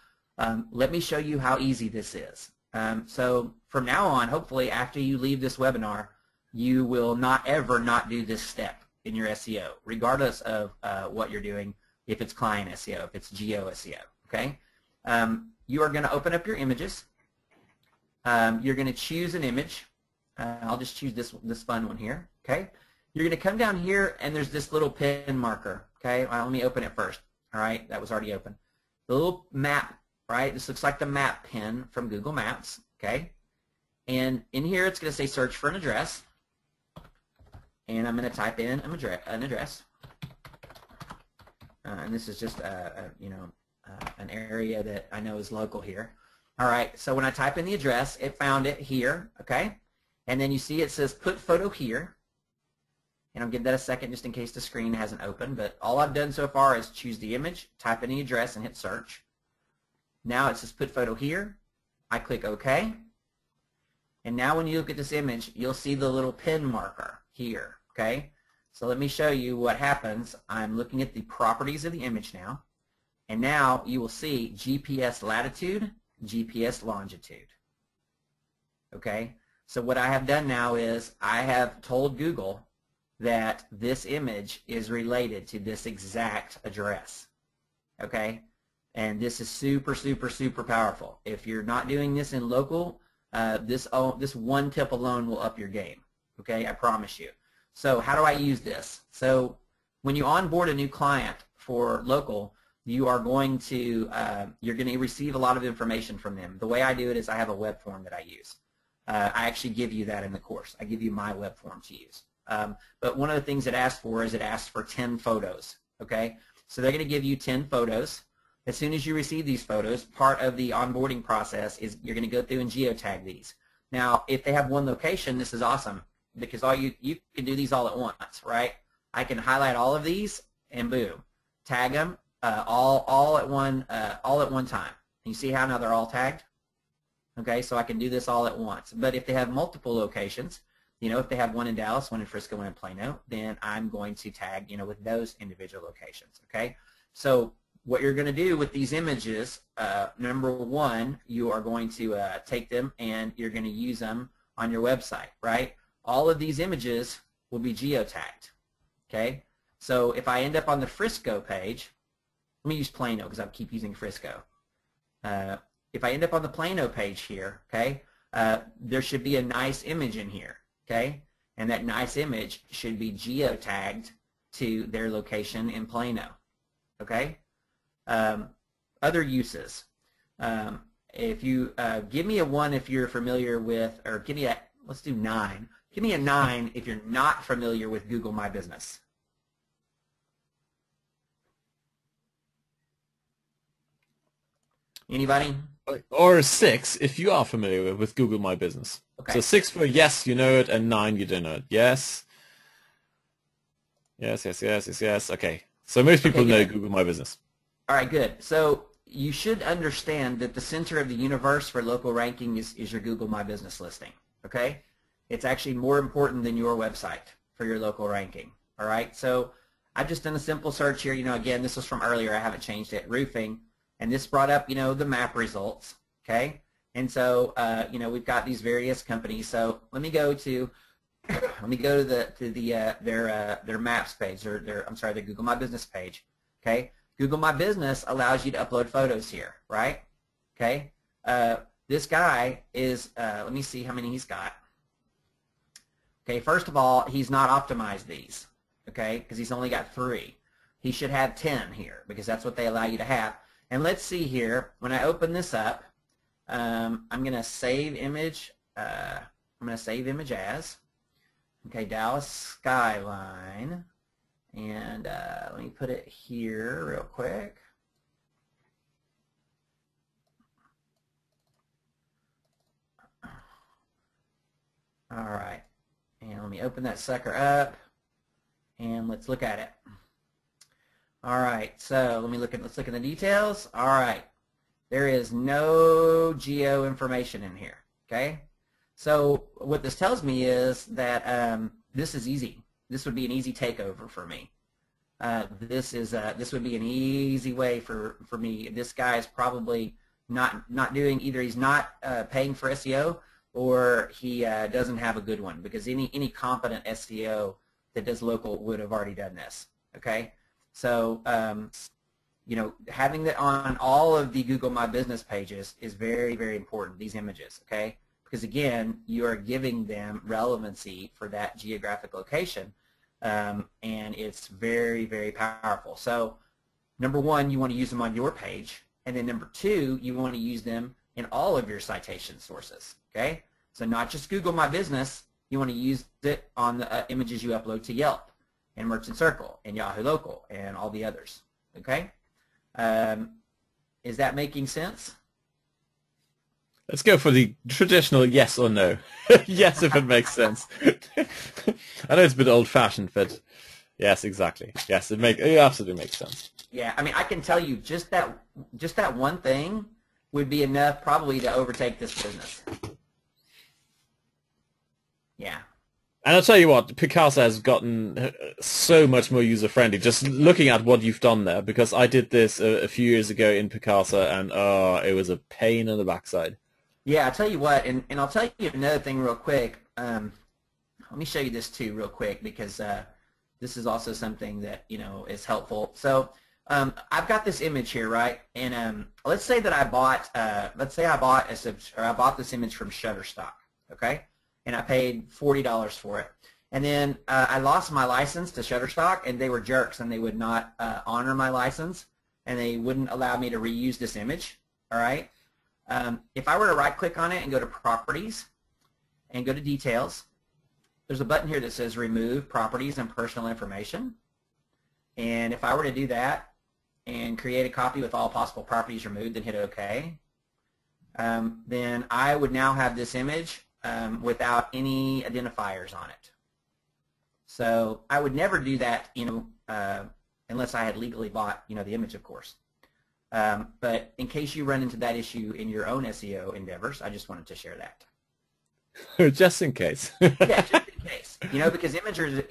let me show you how easy this is. So from now on, hopefully after you leave this webinar, you will not ever not do this step in your SEO, regardless of what you're doing, if it's client SEO, if it's geo SEO, okay? You are going to open up your images. You're going to choose an image. I'll just choose this fun one here, okay? You're going to come down here, and there's this little pin marker, okay? Well, let me open it first, all right? That was already open. the little map, right? This looks like the map pin from Google Maps, okay? And in here, it's going to say search for an address. And I'm going to type in an address. And this is just, an area that I know is local here. All right, so when I type in the address, it found it here, okay? And then you see it says put photo here. And I'll give that a second just in case the screen hasn't opened. But all I've done so far is choose the image, type in the address, and hit search. Now it says put photo here. I click OK. And now when you look at this image, you'll see the little pin marker here, okay? So let me show you what happens. I'm looking at the properties of the image now. And now you will see GPS latitude, GPS longitude. Okay? So what I have done now is I have told Google that this image is related to this exact address. Okay? And this is super, super, super powerful. If you're not doing this in local, this one tip alone will up your game. Okay? I promise you. So how do I use this? So when you onboard a new client for local, you are going to you're going to receive a lot of information from them. The way I do it is I have a web form that I use. I actually give you that in the course. I give you my web form to use. But one of the things it asks for is it asks for 10 photos. Okay, so they're going to give you 10 photos. As soon as you receive these photos, part of the onboarding process is you're going to go through and geotag these. Now, if they have one location, this is awesome because you can do these all at once, right? I can highlight all of these and boom, tag them. All at one time. You see how now they're all tagged? Okay, so I can do this all at once. But if they have multiple locations, if they have one in Dallas, one in Frisco, one in Plano, then I'm going to tag, with those individual locations. Okay, so what you're going to do with these images, number one, you are going to take them and you're going to use them on your website, right? All of these images will be geotagged. Okay, so if I end up on the Frisco page, let me use Plano because I keep using Frisco. If I end up on the Plano page here, okay, there should be a nice image in here, okay, and that nice image should be geotagged to their location in Plano, okay. Other uses. If you give me a 1 if you're familiar with, or give me a, let's do 9. Give me a 9 if you're not familiar with Google My Business. Anybody? Or 6 if you are familiar with Google My Business. Okay. So 6 for yes, you know it, and 9 you don't know it. Yes. Yes, yes, yes, yes, yes. Okay. So most people know Google My Business. All right, good. So you should understand that the center of the universe for local ranking is your Google My Business listing. Okay? It's actually more important than your website for your local ranking. All right? So I've just done a simple search here. Again, this was from earlier. I haven't changed it. Roofing. And this brought up, the map results, okay? And so, we've got these various companies. So let me go to, their maps page, or their Google My Business page, okay? Google My Business allows you to upload photos here, right? Okay. This guy is, let me see how many he's got. Okay, first of all, he's not optimized these, okay, because he's only got 3. He should have 10 here because that's what they allow you to have. And let's see here, when I open this up, I'm going to save image. I'm going to save image as, okay, Dallas Skyline. And let me put it here real quick. All right. And let me open that sucker up. And let's look at it. All right, so let's look at the details. All right, there is no geo information in here, okay? So what this tells me is that this is easy. This would be an easy takeover for me. This would be an easy way for me. This guy is probably not doing, either he's not paying for SEO or he doesn't have a good one, because any competent SEO that does local would have already done this, okay? So, having that on all of the Google My Business pages is very, very important, these images, okay? Because, again, you are giving them relevancy for that geographic location, and it's very, very powerful. So, number one, you want to use them on your page, And then number two, you want to use them in all of your citation sources, okay? So not just Google My Business, you want to use it on the images you upload to Yelp and Merchant Circle and Yahoo Local and all the others, okay? Is that making sense? Let's go for the traditional yes or no. Yes, if it makes sense. I know it's a bit old-fashioned, but yes, exactly. Yes, it absolutely makes sense. Yeah, I mean, I can tell you just that one thing would be enough probably to overtake this business. Yeah. And I'll tell you what, Picasa has gotten so much more user-friendly, just looking at what you've done there, because I did this a few years ago in Picasa, and it was a pain in the backside. Yeah, I'll tell you what, and I'll tell you another thing real quick. Let me show you this too real quick, because this is also something that, you know, is helpful. So I've got this image here, right? And let's say that I bought this image from Shutterstock, okay? And I paid $40 for it. And then I lost my license to Shutterstock, and they were jerks, and they would not honor my license, and they wouldn't allow me to reuse this image, all right? If I were to right-click on it and go to Properties and go to Details, there's a button here that says Remove Properties and Personal Information. And if I were to do that and create a copy with all possible properties removed and hit OK, then I would now have this image without any identifiers on it. So I would never do that, you know, unless I had legally bought, you know, the image, of course. But in case you run into that issue in your own SEO endeavors, I just wanted to share that. Just in case. Yeah, just in case. You know, because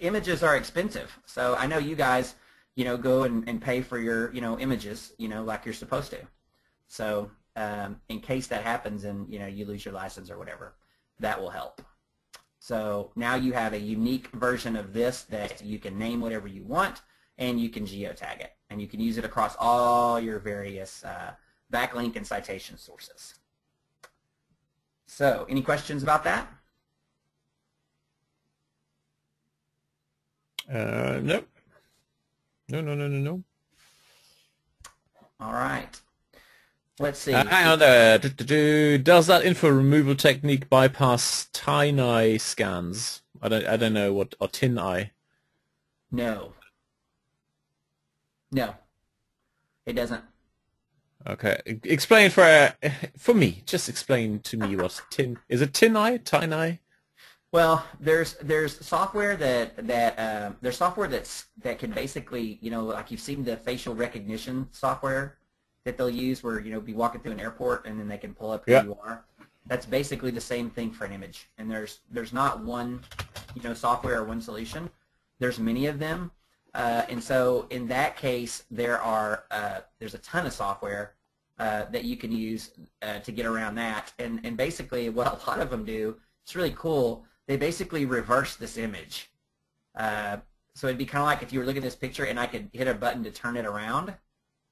images are expensive. So I know you guys, you know, go and pay for your, you know, images, you know, like you're supposed to. So in case that happens and, you know, you lose your license or whatever, that will help. So now you have a unique version of this that you can name whatever you want, and you can geotag it, and you can use it across all your various backlink and citation sources. So, any questions about that? No. No. All right. Let's see. Hang on there. Does that info removal technique bypass TinEye scans? I don't know what, or TinEye. No. No. It doesn't. Okay. Explain for me. Just explain to me what is it TinEye? Well, there's software that can basically, you know, like you've seen the facial recognition software that they'll use where, you know, be walking through an airport and then they can pull up who you are. That's basically the same thing for an image. And there's not one, you know, software or one solution. There's many of them. And so in that case, there's a ton of software that you can use to get around that. And basically what a lot of them do, it's really cool, they basically reverse this image. So it'd be kind of like if you were looking at this picture and I could hit a button to turn it around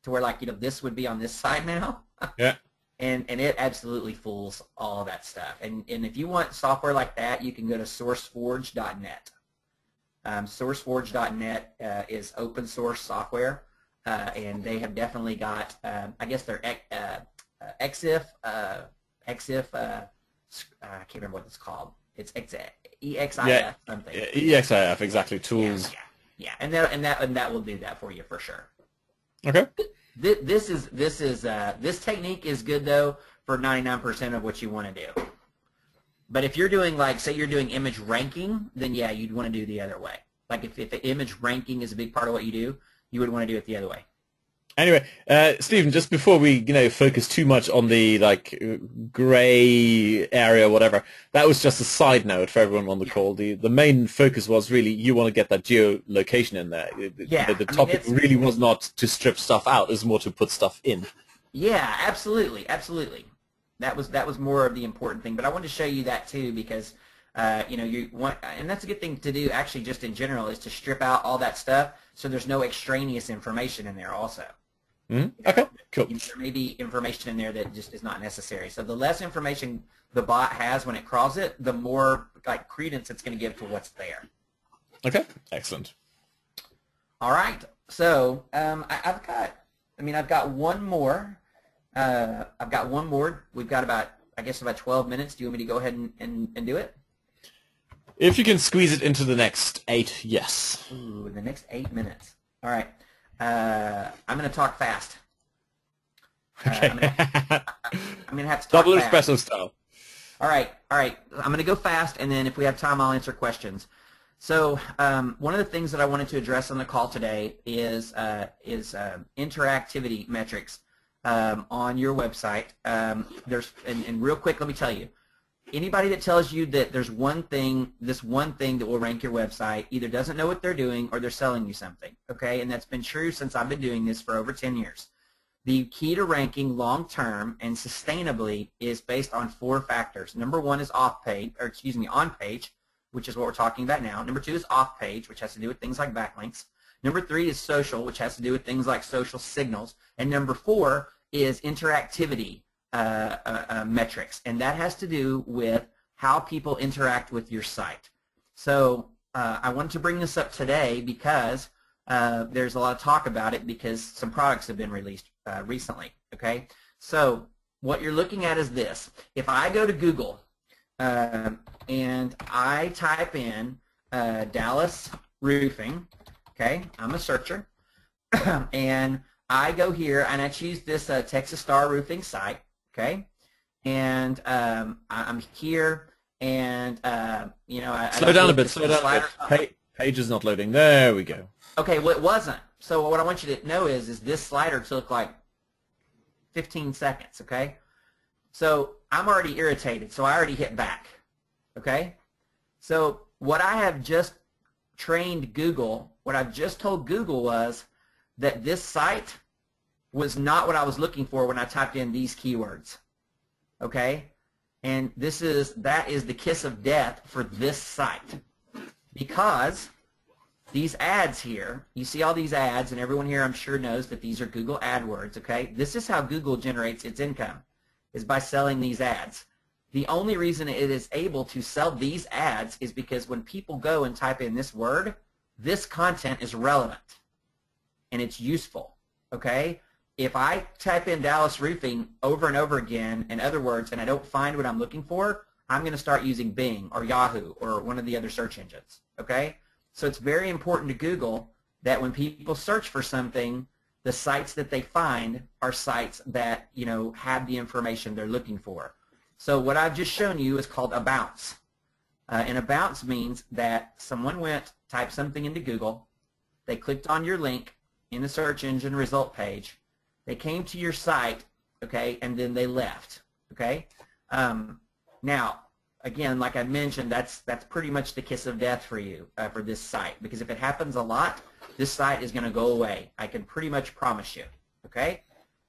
to where, like, you know, this would be on this side now. Yeah. And it absolutely fools all of that stuff. And if you want software like that, you can go to sourceforge.net. Sourceforge.net is open source software, and they have definitely got, I guess they're Qzx900 I can't remember what it's called. It's EXIF something. EXIF, exactly. Tools. Yeah. And that will do that for you for sure. Okay. This technique is good though for 99% of what you want to do. But if you're doing, like, say you're doing image ranking, then yeah, you'd want to do the other way. Like if the image ranking is a big part of what you do, you would want to do it the other way. Anyway, Stephen, just before we, you know, focus too much on the, like, gray area or whatever, that was just a side note for everyone on the call. The main focus was really you want to get that geolocation in there. Yeah, the topic really was not to strip stuff out; it was more to put stuff in. Yeah, absolutely. That was more of the important thing. But I wanted to show you that too because you know, you want, and that's a good thing to do actually just in general, is to strip out all that stuff so there's no extraneous information in there also. Okay, cool. There may be information in there that just is not necessary. So the less information the bot has when it crawls it, the more, like, credence it's going to give to what's there. Okay, excellent. All right. So I've got one more, I've got one more. We've got about, I guess, about 12 minutes. Do you want me to go ahead and do it? If you can squeeze it into the next 8, yes. Ooh, the next 8 minutes. All right. I'm going to talk fast. Okay. I'm going to have to talk Double fast. espresso style. All right. I'm going to go fast, and then if we have time, I'll answer questions. So one of the things that I wanted to address on the call today is interactivity metrics on your website. And real quick, let me tell you, anybody that tells you that there's this one thing that will rank your website either doesn't know what they're doing or they're selling you something, okay? And that's been true since I've been doing this for over 10 years. The key to ranking long-term and sustainably is based on 4 factors. Number 1 is on-page, which is what we're talking about now. Number 2 is off-page, which has to do with things like backlinks. Number 3 is social, which has to do with things like social signals. And number 4 is interactivity metrics, and that has to do with how people interact with your site. So I wanted to bring this up today because there's a lot of talk about it because some products have been released recently. Okay, so what you're looking at is this. If I go to Google and I type in Dallas roofing, okay, I'm a searcher, and I go here and I choose this Texas Star roofing site. Okay, and I'm here, and you know, Slow down a bit. Slow down a bit. Page is not loading. There we go. Okay, well, it wasn't. So what I want you to know is this slider took like 15 seconds. Okay, so I'm already irritated. So I already hit back. Okay, so what I have just trained Google, what I've just told Google was that this site was not what I was looking for when I typed in these keywords, okay? And that is the kiss of death for this site, because these ads here, you see all these ads, and everyone here I'm sure knows that these are Google AdWords, okay? This is how Google generates its income, is by selling these ads. The only reason it is able to sell these ads is because when people go and type in this word, this content is relevant and it's useful, okay? If I type in Dallas roofing over and over again, in other words, and I don't find what I'm looking for, I'm going to start using Bing or Yahoo or one of the other search engines, okay? So it's very important to Google that when people search for something, the sites that they find are sites that, you know, have the information they're looking for. So what I've just shown you is called a bounce. And a bounce means that someone went, typed something into Google, they clicked on your link in the search engine result page, they came to your site, okay, and then they left, okay? Now, again, like I mentioned, that's pretty much the kiss of death for you, for this site, because if it happens a lot, this site is going to go away. I can pretty much promise you, okay?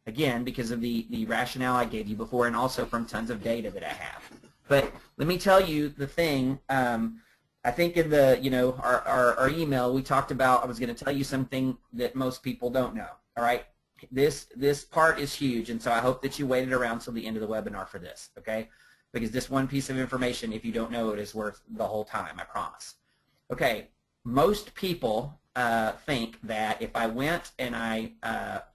Again, because of the rationale I gave you before, and also from tons of data that I have. But let me tell you the thing. I think in the, you know, our email, we talked about, I was going to tell you something that most people don't know, all right? This part is huge, and so I hope that you waited around till the end of the webinar for this, okay? Because this one piece of information, if you don't know it, is worth the whole time, I promise. Okay, most people think that if I went and I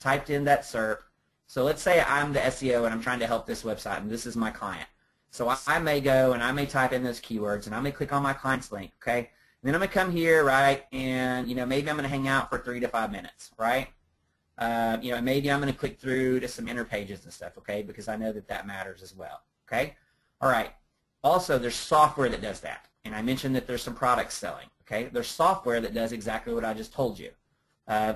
typed in that SERP, so let's say I'm the SEO and I'm trying to help this website, and this is my client. So I may go and I may type in those keywords, and I may click on my client's link, okay? And then I'm going to come here, right, and, you know, maybe I'm going to hang out for 3 to 5 minutes, right? You know, maybe I'm going to click through to some inner pages and stuff, okay, because I know that that matters as well, okay? All right. Also, there's software that does that, and I mentioned that there's some products selling, okay? There's software that does exactly what I just told you.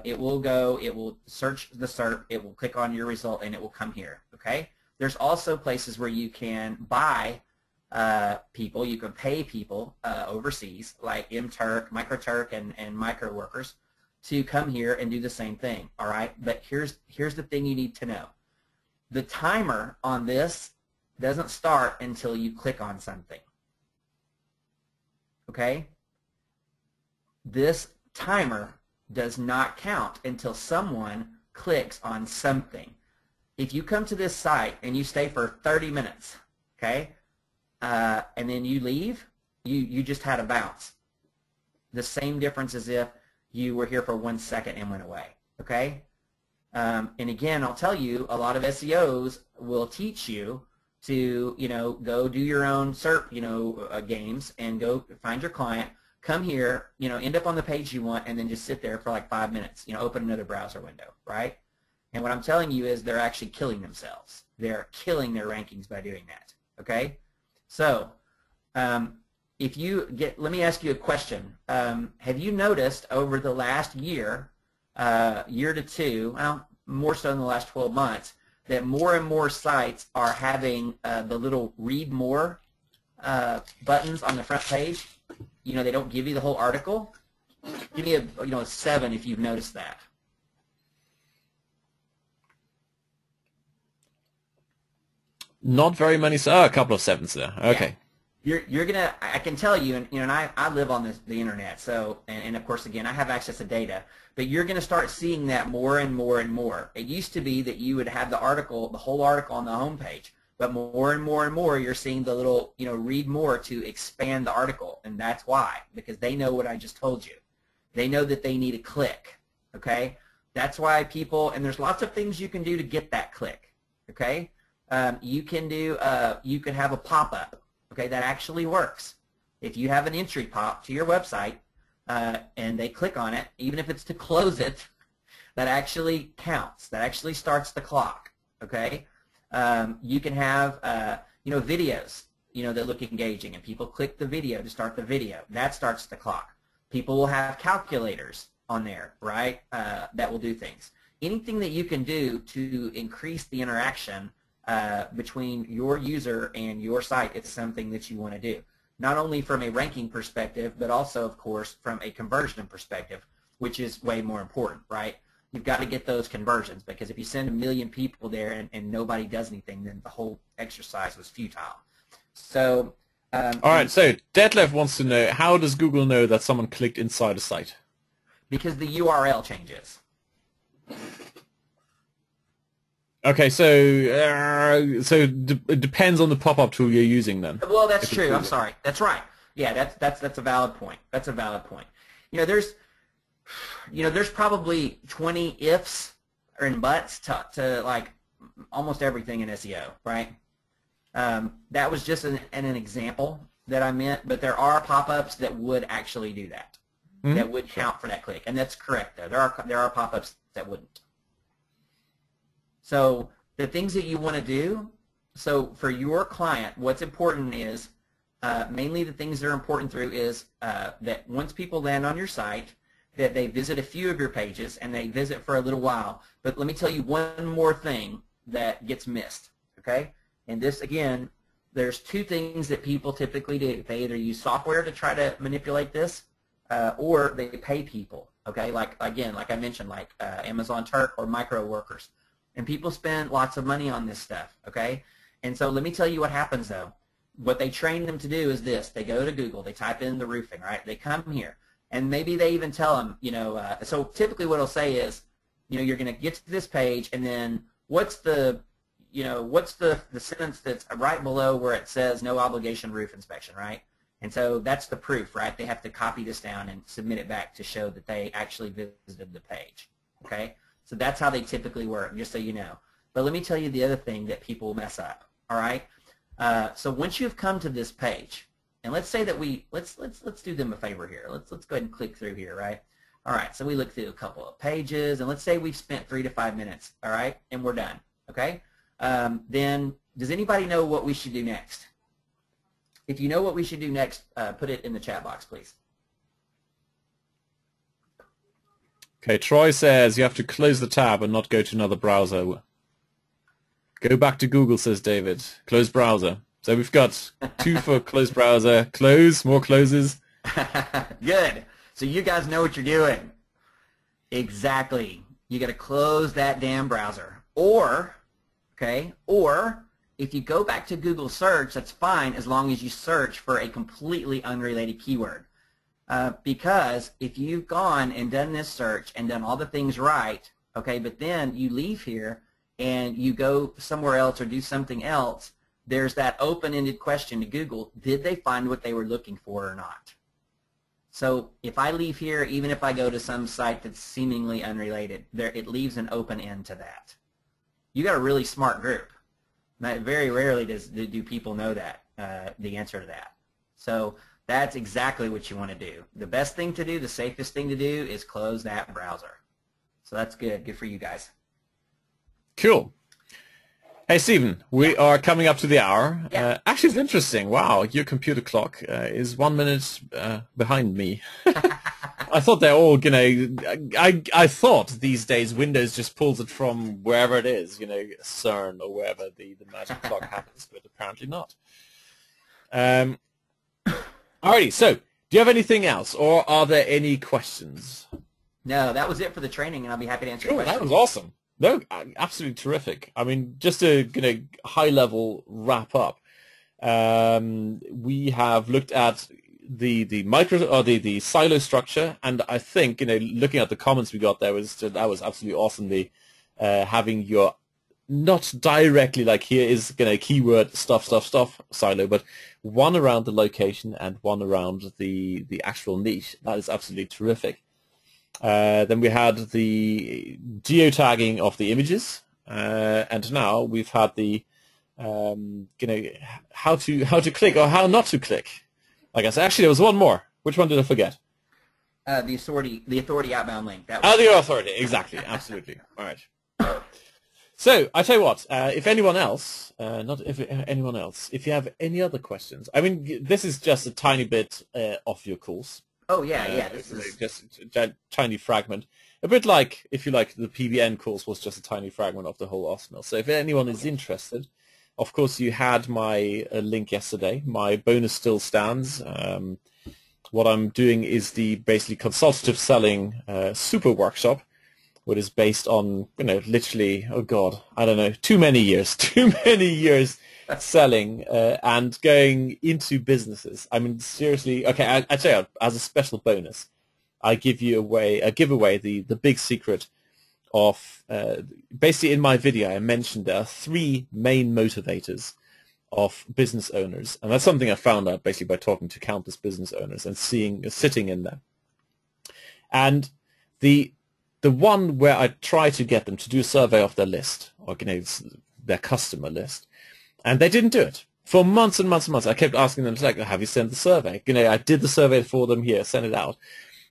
It will go, it will search the SERP, it will click on your result, and it will come here, okay? There's also places where you can buy people, you can pay people overseas, like MTurk, MicroTurk, and MicroWorkers, to come here and do the same thing, all right? But here's the thing you need to know. The timer on this doesn't start until you click on something, okay? This timer does not count until someone clicks on something. If you come to this site and you stay for 30 minutes, okay, and then you leave, you just had a bounce. The same difference as if you were here for 1 second and went away, okay? And again, I'll tell you, a lot of SEOs will teach you to, go do your own SERP, games and go find your client, come here, end up on the page you want, and then just sit there for like 5 minutes, open another browser window, right? And what I'm telling you is they're actually killing themselves. They're killing their rankings by doing that, okay? So if you let me ask you a question. Have you noticed over the last year, year to two, well, more so in the last 12 months, that more and more sites are having the little read more buttons on the front page? They don't give you the whole article. Give me a 7 if you've noticed that. Not very many. A couple of 7s there. Okay. Yeah. You're gonna. I can tell you, and I live on the internet, so and of course again I have access to data. But you're gonna start seeing that more and more and more. It used to be that you would have the whole article on the home page, but more and more and more you're seeing the little read more to expand the article, and that's why, because they know what I just told you. They know that they need a click. Okay, that's why people, and there's lots of things you can do to get that click. Okay. You can have a pop-up, okay, that actually works. If you have an entry pop to your website and they click on it, even if it's to close it, that actually counts. That actually starts the clock, okay? You can have, videos, that look engaging, and people click the video to start the video. That starts the clock. People will have calculators on there, right, that will do things. Anything that you can do to increase the interaction between your user and your site is something that you want to do. Not only from a ranking perspective, but also, of course, from a conversion perspective, which is way more important, right? You've got to get those conversions, because if you send 1 million people there and nobody does anything, then the whole exercise was futile. So, all right, so Detlef wants to know, how does Google know that someone clicked inside a site? Because the URL changes. Okay, so it depends on the pop-up tool you're using then. Well, that's true. I'm sorry. That's right. Yeah, that's a valid point. That's a valid point. There's probably 20 ifs and buts to like almost everything in SEO, right? That was just an example that I meant, but there are pop-ups that would actually do that. That would count for that click, and that's correct though. There are pop-ups that wouldn't. So the things that you want to do, so for your client, what's important is, mainly the things that are important through is that once people land on your site, that they visit a few of your pages and they visit for a little while. But let me tell you one more thing that gets missed, okay? And this, again, there's 2 things that people typically do. They either use software to try to manipulate this, or they pay people, okay? Like I mentioned, like Amazon Turk or micro workers. And people spend lots of money on this stuff, okay? And so let me tell you what happens, though. What they train them to do is this. They go to Google. They type in the roofing, right? They come here. And maybe they even tell them, so typically what it'll say is, you're going to get to this page, and then what's the sentence that's right below where it says no obligation roof inspection, right? And so that's the proof, right? They have to copy this down and submit it back to show that they actually visited the page, okay? So that's how they typically work, just so you know. But let me tell you the other thing that people mess up, all right? So once you've come to this page, and let's say that let's do them a favor here. Let's go ahead and click through here, right? All right, so we look through a couple of pages, and let's say we've spent 3 to 5 minutes, all right, and we're done, okay? Then does anybody know what we should do next? If you know what we should do next, put it in the chat box, please. Okay, Troy says you have to close the tab and not go to another browser. Go back to Google, says David. Close browser. So we've got 2 for close browser. Close, more closes. Good. So you guys know what you're doing. Exactly. You got to close that damn browser. Or if you go back to Google search, that's fine as long as you search for a completely unrelated keyword. Because if you've gone and done this search and done all the things right, okay, but then you leave here and you go somewhere else or do something else, there's that open-ended question to Google, did they find what they were looking for or not? So if I leave here, even if I go to some site that's seemingly unrelated, it leaves an open end to that. You got a really smart group. Very rarely do people know that, the answer to that. So that's exactly what you want to do. The best thing to do, the safest thing to do is close that browser. So that's good. Good for you guys. Cool. Hey, Stephen, we are coming up to the hour. Yeah. Actually, it's interesting. Wow, your computer clock is 1 minute behind me. I thought they're all, I thought these days Windows just pulls it from wherever it is, CERN or wherever the magic clock happens, but apparently not. Alrighty, so do you have anything else, or are there any questions? No, that was it for the training, and I'll be happy to answer questions. That was awesome. No, absolutely terrific. I mean, just to high-level wrap up, we have looked at the silo structure, and I think looking at the comments we got there that was absolutely awesome. The having your not directly like here is keyword stuff silo, but one around the location and one around the actual niche. That is absolutely terrific. Then we had the geotagging of the images, and now we've had the how to click or how not to click. I guess actually there was one more. Which one did I forget? The authority outbound link. That was the authority, exactly, absolutely. All right. So I tell you what, if anyone else, if you have any other questions, I mean, this is just a tiny bit of your course. Oh yeah. This is just a tiny fragment. A bit like, if you like, the PBN course was just a tiny fragment of the whole arsenal. So if anyone is interested, of course you had my link yesterday. My bonus still stands. What I'm doing is the basically consultative selling super workshop, which is based on literally, oh god, I don't know, too many years selling and going into businesses. I mean, seriously. Okay, I tell you, as a special bonus, I give away the big secret of basically in my video I mentioned there are 3 main motivators of business owners, and that's something I found out basically by talking to countless business owners and sitting in there. And the one where I try to get them to do a survey of their list, or their customer list, and they didn't do it for months and months and months. I kept asking them, like, have you sent the survey? I did the survey for them here, sent it out.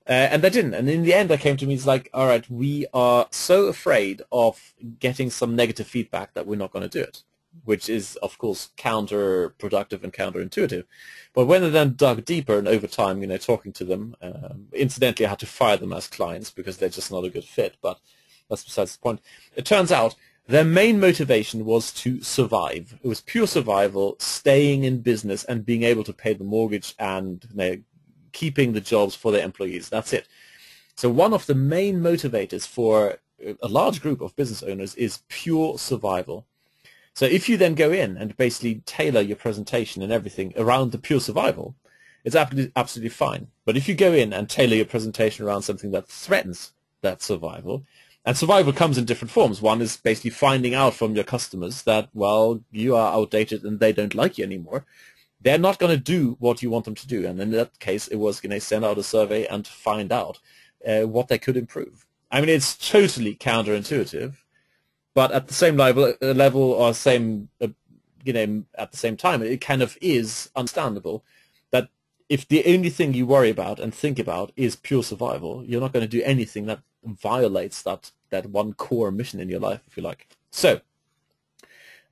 And they didn't. And in the end, they came to me, it's like, all right, we are so afraid of getting some negative feedback that we're not going to do it, which is, of course, counterproductive and counterintuitive. But when I then dug deeper and over time, talking to them, incidentally, I had to fire them as clients because they're just not a good fit, but that's besides the point. It turns out their main motivation was to survive. It was pure survival, staying in business and being able to pay the mortgage and keeping the jobs for their employees. That's it. So one of the main motivators for a large group of business owners is pure survival. So if you then go in and basically tailor your presentation and everything around the pure survival, it's absolutely fine. But if you go in and tailor your presentation around something that threatens that survival, and survival comes in different forms. One is basically finding out from your customers that, well, you are outdated and they don't like you anymore. They're not going to do what you want them to do. And in that case, it was send out a survey and find out what they could improve. I mean, it's totally counterintuitive, but at the same level or same, at the same time, it kind of is understandable that if the only thing you worry about and think about is pure survival, you're not going to do anything that violates that one core mission in your life, if you like. So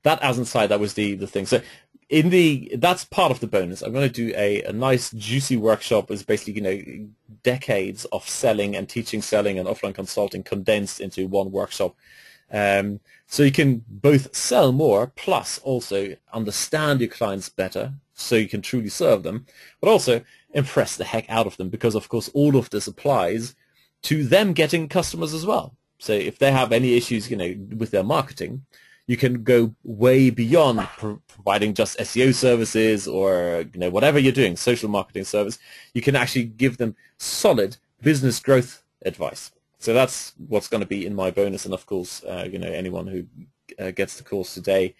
that as an aside, that was the thing. So that's part of the bonus. I'm going to do a nice juicy workshop. Is basically decades of selling and teaching selling and offline consulting condensed into one workshop. So you can both sell more, plus also understand your clients better, so you can truly serve them, but also impress the heck out of them, because of course all of this applies to them getting customers as well. So if they have any issues, with their marketing, you can go way beyond providing just SEO services or whatever you're doing, social marketing service. You can actually give them solid business growth advice. So that's what's going to be in my bonus, and of course, anyone who gets the course today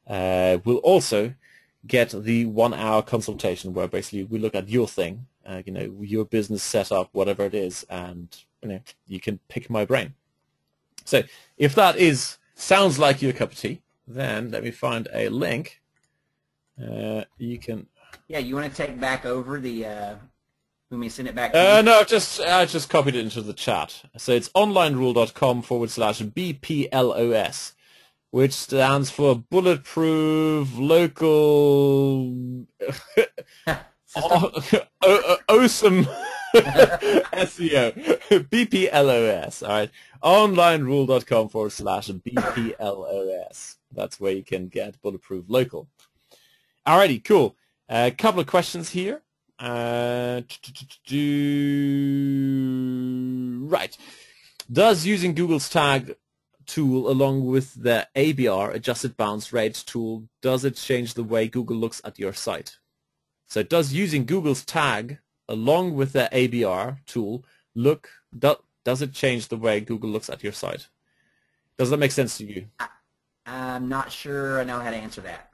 will also get the 1-hour consultation where basically we look at your thing, you know, your business setup, whatever it is, and you know, you can pick my brain. So if that sounds like your cup of tea, then let me find a link. You can. Yeah, you want to take back over the. Let me send it back. No, I just copied it into the chat. So it's onlinerule.com/BPLOS, which stands for Bulletproof Local Awesome SEO. BPLOS. All right. Onlinerule.com/BPLOS. That's where you can get Bulletproof Local. Alrighty, cool. A couple of questions here. Right. Does using Google's tag tool along with the ABR, adjusted bounce rate tool, does it change the way Google looks at your site? So does using Google's tag along with the ABR tool does it change the way Google looks at your site? Does that make sense to you? I'm not sure I know how to answer that.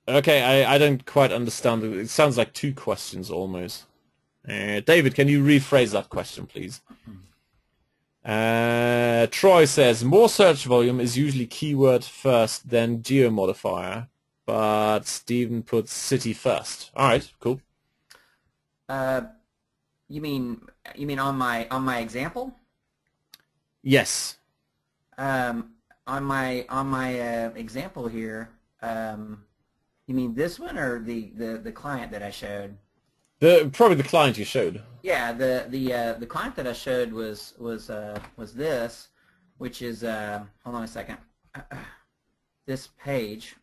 Okay, I don't quite understand. It sounds like two questions almost. David, can you rephrase that question, please? Troy says, more search volume is usually keyword first, then geo modifier, but Stephen puts city first. All right, cool. You mean on my example? Yes. On my example here, you mean this one or the client that I showed? Probably the client you showed. Yeah, the client that I showed was this, which is hold on a second, this page,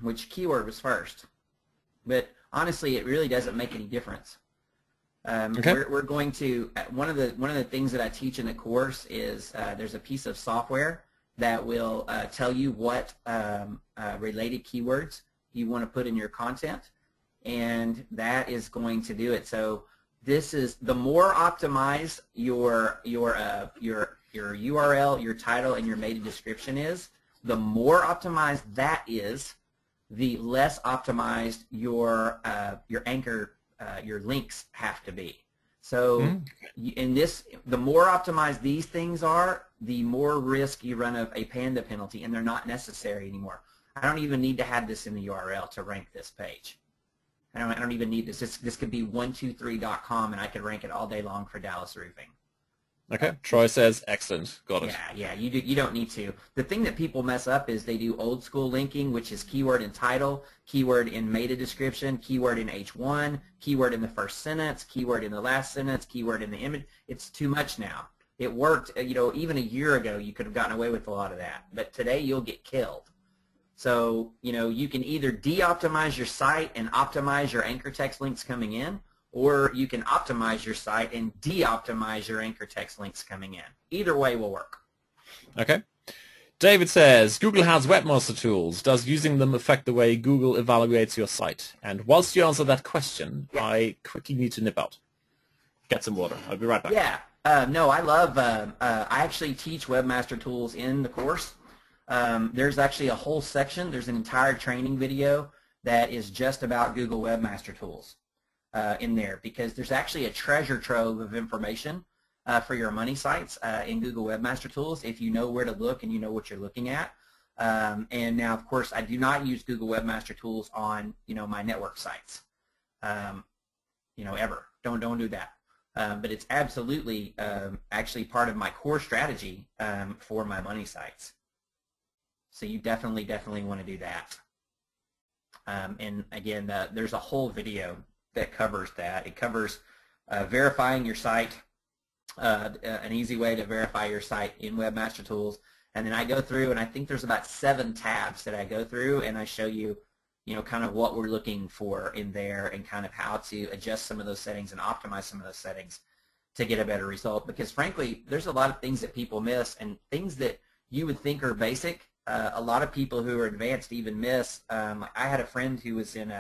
which keyword was first, but honestly, it really doesn't make any difference. Okay. We're going to one of the things that I teach in the course is there's a piece of software that will tell you what related keywords you want to put in your content, and that is going to do it. So this is the more optimized your URL, your title, and your meta description is, the more optimized that is, the less optimized your anchor, your links have to be. So in this, the more optimized these things are, the more risk you run of a panda penalty, and they're not necessary anymore. I don't even need to have this in the URL to rank this page. I don't even need this. This could be 123.com, and I could rank it all day long for Dallas roofing. Okay. Troy says, excellent. Got it. Yeah. You don't need to. The thing that people mess up is they do old school linking, which is keyword in title, keyword in meta description, keyword in H1, keyword in the first sentence, keyword in the last sentence, keyword in the image. It's too much now. It worked, even a year ago you could have gotten away with a lot of that, but today you'll get killed. So, you can either de-optimize your site and optimize your anchor text links coming in, or you can optimize your site and de-optimize your anchor text links coming in. Either way will work. Okay. David says, Google has webmaster tools. Does using them affect the way Google evaluates your site? And whilst you answer that question, I quickly need to nip out. Get some water. I'll be right back. Yeah. No, I love, I actually teach webmaster tools in the course. There's actually a whole section. There's an entire training video that is just about Google Webmaster Tools in there, because there's actually a treasure trove of information for your money sites in Google Webmaster Tools if you know where to look and you know what you're looking at. And now, of course, I do not use Google Webmaster Tools on my network sites. Ever. Don't do that. But it's absolutely actually part of my core strategy for my money sites. So you definitely want to do that. And again, there's a whole video that covers that. It covers verifying your site, an easy way to verify your site in Webmaster Tools. And then I go through, and I think there's about 7 tabs that I go through, and I show you, kind of what we're looking for in there and kind of how to adjust some of those settings and optimize some of those settings to get a better result. Because frankly, there's a lot of things that people miss, and things that you would think are basic. A lot of people who are advanced even miss. I had a friend who was in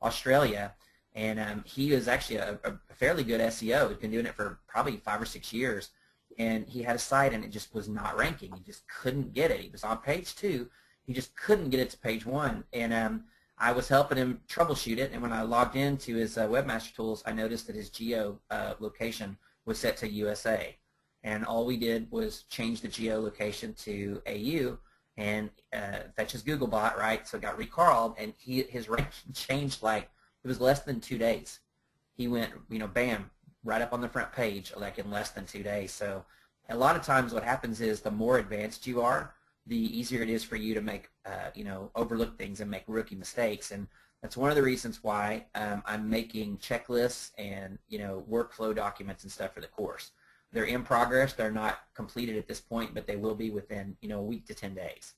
Australia, and he was actually a fairly good SEO. He'd been doing it for probably 5 or 6 years, and he had a site, and it just was not ranking. He just couldn't get it. He was on page 2, he just couldn't get it to page 1. And I was helping him troubleshoot it, and when I logged into his Webmaster Tools, I noticed that his geo location was set to USA. And all we did was change the geolocation to AU, and fetch his Googlebot, right? So it got recrawled, and his ranking changed like, it was less than 2 days. He went, bam, right up on the front page, like in less than 2 days. So a lot of times what happens is the more advanced you are, the easier it is for you to make, overlook things and make rookie mistakes. And that's one of the reasons why I'm making checklists and, workflow documents and stuff for the course. They're in progress. They're not completed at this point, but they will be within, a week to 10 days.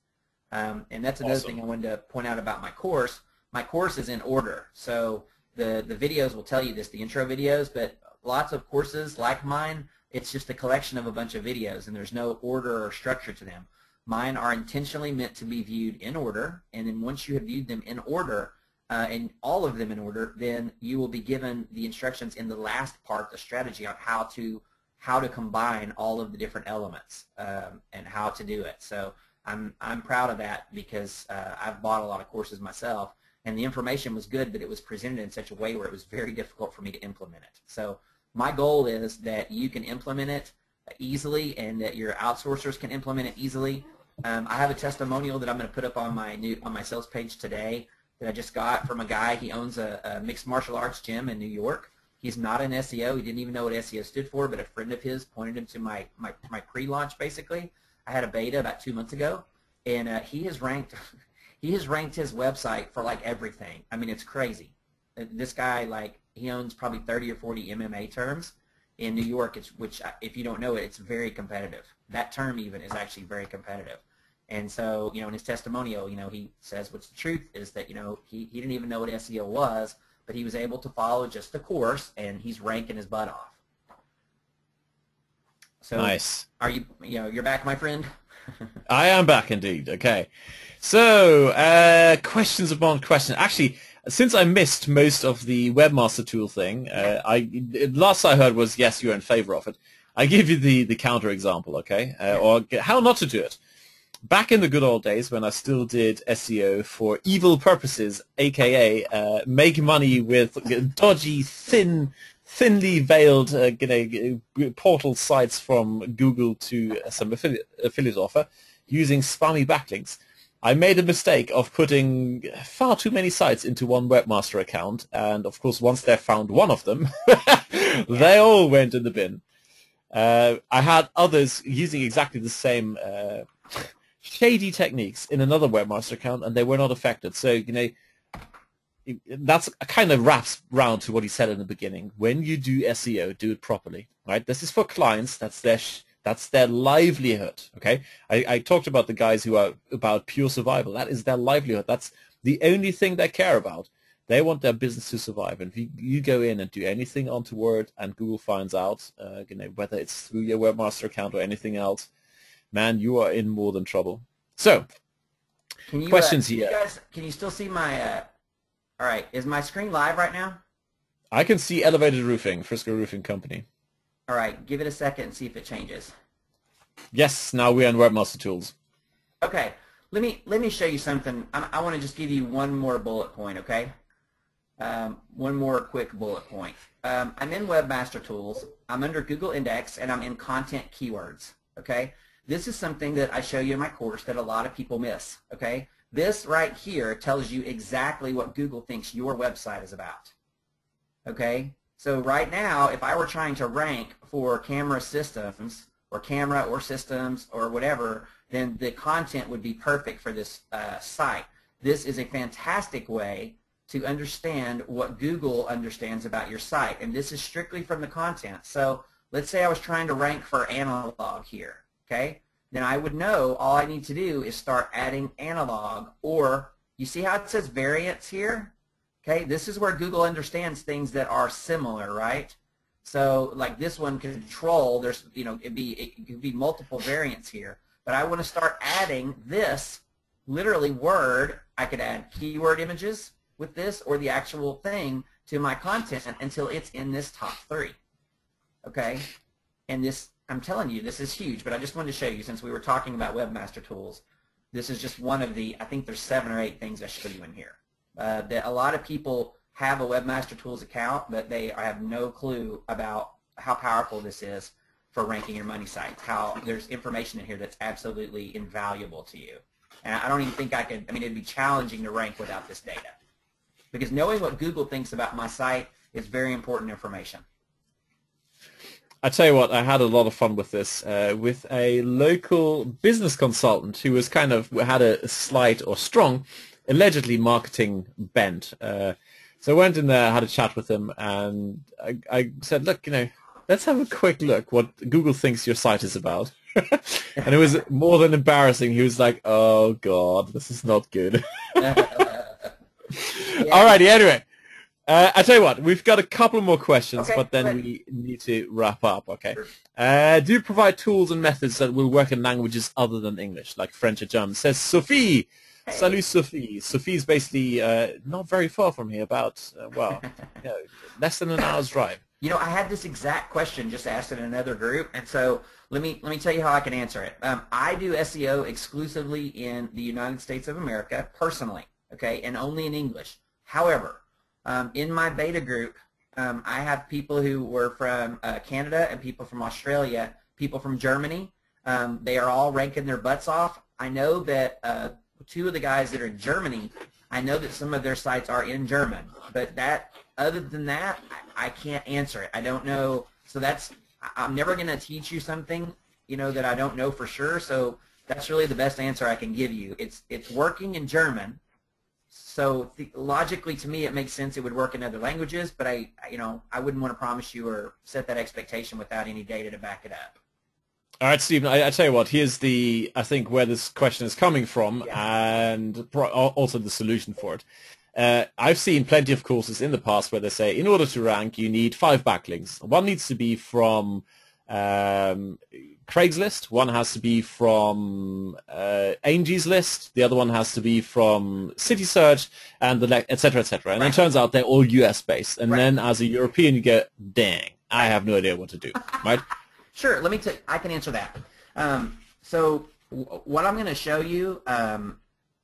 And that's another thing I wanted to point out about my course. My course is in order. So the videos will tell you this, the intro videos, but lots of courses like mine, it's just a collection of a bunch of videos, and there's no order or structure to them. Mine are intentionally meant to be viewed in order, and then once you have viewed them in order, and all of them in order, then you will be given the instructions in the last part, the strategy on how to combine all of the different elements and how to do it. So I'm proud of that because I've bought a lot of courses myself, and the information was good, but it was presented in such a way where it was very difficult for me to implement it. So my goal is that you can implement it easily and that your outsourcers can implement it easily. I have a testimonial that I'm going to put up on my sales page today that I just got from a guy. He owns a mixed martial arts gym in New York. He's not an SEO. He didn't even know what SEO stood for, but a friend of his pointed him to my pre-launch, basically. I had a beta about 2 months ago, and he has ranked his website for like everything. I mean, it's crazy. This guy, like, he owns probably 30 or 40 MMA terms in New York, which if you don't know it, it's very competitive. That term even is actually very competitive. And so, in his testimonial, he says what's the truth is that, he didn't even know what SEO was, but he was able to follow just the course, and he's ranking his butt off. So nice. Are you, you're back, my friend? I am back indeed. Okay. So, questions upon questions. Actually, since I missed most of the Webmaster Tool thing, last I heard was, yes, you're in favor of it. I give you the counter example, okay? Or how not to do it. Back in the good old days when I still did SEO for evil purposes, aka make money with dodgy, thinly veiled portal sites from Google to some affiliate offer using spammy backlinks, I made a mistake of putting far too many sites into one webmaster account, and of course once they found one of them, they all went in the bin. I had others using exactly the same shady techniques in another webmaster account, and they were not affected. So, that's kind of wraps round to what he said in the beginning. When you do SEO, do it properly, right? This is for clients. That's their livelihood, okay? I talked about the guys who are about pure survival. That is their livelihood. That's the only thing they care about. They want their business to survive. And if you go in and do anything untoward and Google finds out, whether it's through your webmaster account or anything else, man, you are in more than trouble. So, questions here. Can you still see my, all right, is my screen live right now? I can see Elevated Roofing, Frisco Roofing Company. All right, give it a second and see if it changes. Yes, now we're in Webmaster Tools. Okay, let me show you something. I want to just give you one more bullet point, okay? One more quick bullet point. I'm in Webmaster Tools. I'm under Google Index, and I'm in Content Keywords, okay? This is something that I show you in my course that a lot of people miss, okay? This right here tells you exactly what Google thinks your website is about, okay? So right now, if I were trying to rank for camera systems or systems or whatever, then the content would be perfect for this site. This is a fantastic way to understand what Google understands about your site, and this is strictly from the content. So let's say I was trying to rank for analog here, okay? Then I would know all I need to do is start adding analog, or you see how it says variants here? Okay, this is where Google understands things that are similar, right? So like this one, control, there's, it could be multiple variants here, but I want to start adding this, literally Word. I could add keyword images with this or the actual thing to my content until it's in this top 3, okay? And this, I'm telling you, this is huge, but I just wanted to show you, since we were talking about Webmaster Tools, this is just one of the, I think there's 7 or 8 things I show you in here. That a lot of people have a Webmaster Tools account, but they have no clue about how powerful this is for ranking your money sites, how there's information in here that's absolutely invaluable to you. And I don't even think I could, I mean, it'd be challenging to rank without this data. Because knowing what Google thinks about my site is very important information. I tell you what, I had a lot of fun with this, with a local business consultant who was kind of, had a slight or strong, allegedly marketing bent. So I went in there, had a chat with him, and I said, look, let's have a quick look what Google thinks your site is about. And it was more than embarrassing. He was like, oh, God, this is not good. Alrighty, anyway. I tell you what, we've got a couple more questions, but then we need to wrap up, okay? Do you provide tools and methods that will work in languages other than English, like French or German? Says Sophie. Hey. Salut, Sophie. Sophie's basically not very far from here, about, less than an hour's drive. I had this exact question just asked in another group, and so let me tell you how I can answer it. I do SEO exclusively in the United States of America, personally, okay, and only in English. However, in my beta group, I have people who were from Canada and people from Australia, people from Germany. They are all ranking their butts off. I know that 2 of the guys that are in Germany, I know that some of their sites are in German, but other than that, I can't answer it. I don't know. So I'm never going to teach you something, that I don't know for sure. So that's really the best answer I can give you. It's working in German. So logically, to me, it makes sense it would work in other languages, but I wouldn't want to promise you or set that expectation without any data to back it up. All right, Stephen, I tell you what, here's I think where this question is coming from, and also the solution for it. I've seen plenty of courses in the past where they say, in order to rank, you need 5 backlinks. One needs to be from Craigslist, one has to be from Angie's List, the other one has to be from City Search, and et cetera, et cetera. And it turns out they're all US-based. And then as a European, you go, dang, I have no idea what to do, right? Sure, let me I can answer that. So what I'm going to show you, and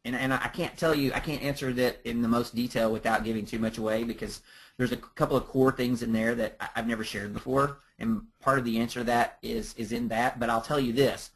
I can't answer that in the most detail without giving too much away, because there's a couple of core things in there that I've never shared before, and part of the answer to that is in that, but I'll tell you this.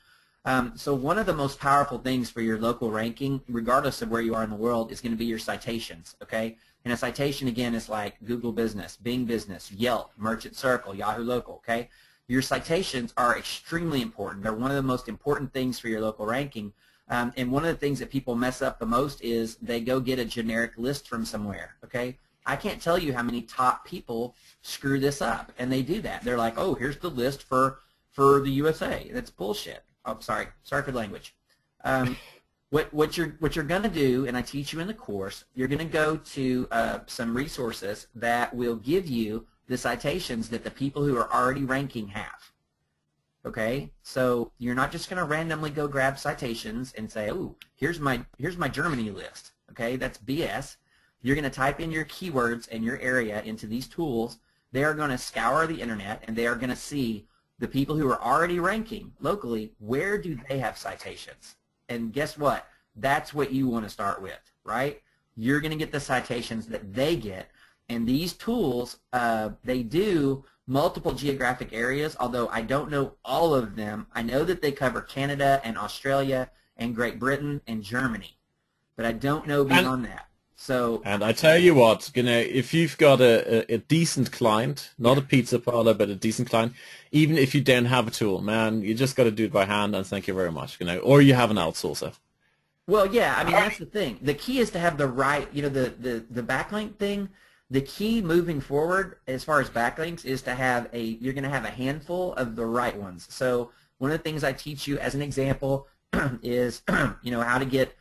So one of the most powerful things for your local ranking, regardless of where you are in the world, is going to be your citations, okay? And a citation, again, is like Google Business, Bing Business, Yelp, Merchant Circle, Yahoo Local, okay? Your citations are extremely important. They're one of the most important things for your local ranking. And one of the things that people mess up the most is they go get a generic list from somewhere, okay? I can't tell you how many top people screw this up, and they do that. They're like, oh, here's the list for the USA. That's bullshit. Oh, sorry for the language. What you're going to do, and I teach you in the course, you're going to go to some resources that will give you the citations that the people who are already ranking have. Okay, so you're not just going to randomly go grab citations and say, oh, here's my Germany list. Okay, that's BS. You're going to type in your keywords and your area into these tools. They are going to scour the internet, and they are going to see the people who are already ranking locally, where do they have citations? And guess what? That's what you want to start with, right? You're going to get the citations that they get. And these tools, they do multiple geographic areas, although I don't know all of them. I know that they cover Canada and Australia and Great Britain and Germany, but I don't know beyond that. So, and I tell you what, if you've got a decent client, not a pizza parlor, but a decent client, even if you don't have a tool, man, you just got to do it by hand, and thank you very much, or you have an outsourcer. Well, yeah, I mean, that's the thing. The key is to have the right, the backlink thing. The key moving forward as far as backlinks is to have you're going to have a handful of the right ones. So one of the things I teach you as an example is, how to get,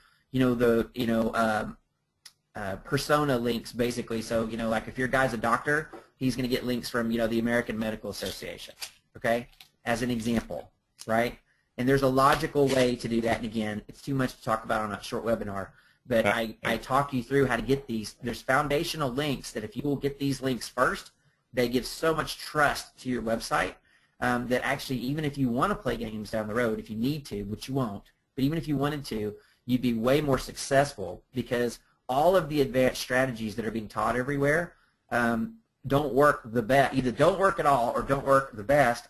persona links, basically. So, like if your guy's a doctor, he's going to get links from, the American Medical Association, okay, as an example, right? And there's a logical way to do that. And again, it's too much to talk about on a short webinar. But I talk you through how to get these. There's foundational links that if you will get these links first, they give so much trust to your website that actually even if you want to play games down the road, if you need to, which you won't, but even if you wanted to, you'd be way more successful, because all of the advanced strategies that are being taught everywhere don't work the best, either don't work at all or don't work the best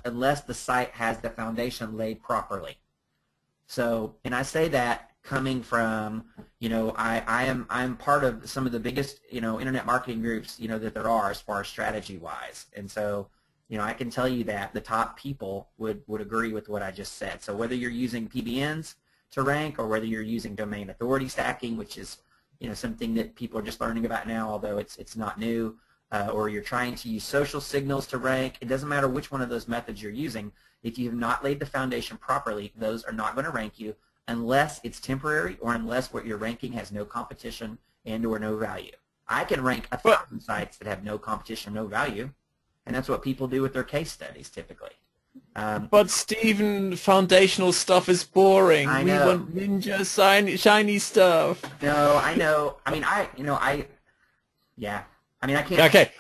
unless the site has the foundation laid properly. So, and I say that coming from, I'm part of some of the biggest, internet marketing groups, that there are as far as strategy-wise. And so, I can tell you that the top people would agree with what I just said. So whether you're using PBNs to rank, or whether you're using domain authority stacking, which is, something that people are just learning about now, although it's not new, or you're trying to use social signals to rank, it doesn't matter which one of those methods you're using. If you have not laid the foundation properly, those are not going to rank you unless it's temporary, or unless what you're ranking has no competition and or no value. I can rank 1,000 sites that have no competition, no value, and that's what people do with their case studies typically. But Stephen, foundational stuff is boring. I We know. want ninja shiny stuff. No, I know. I mean, yeah. I mean, I can't. Okay.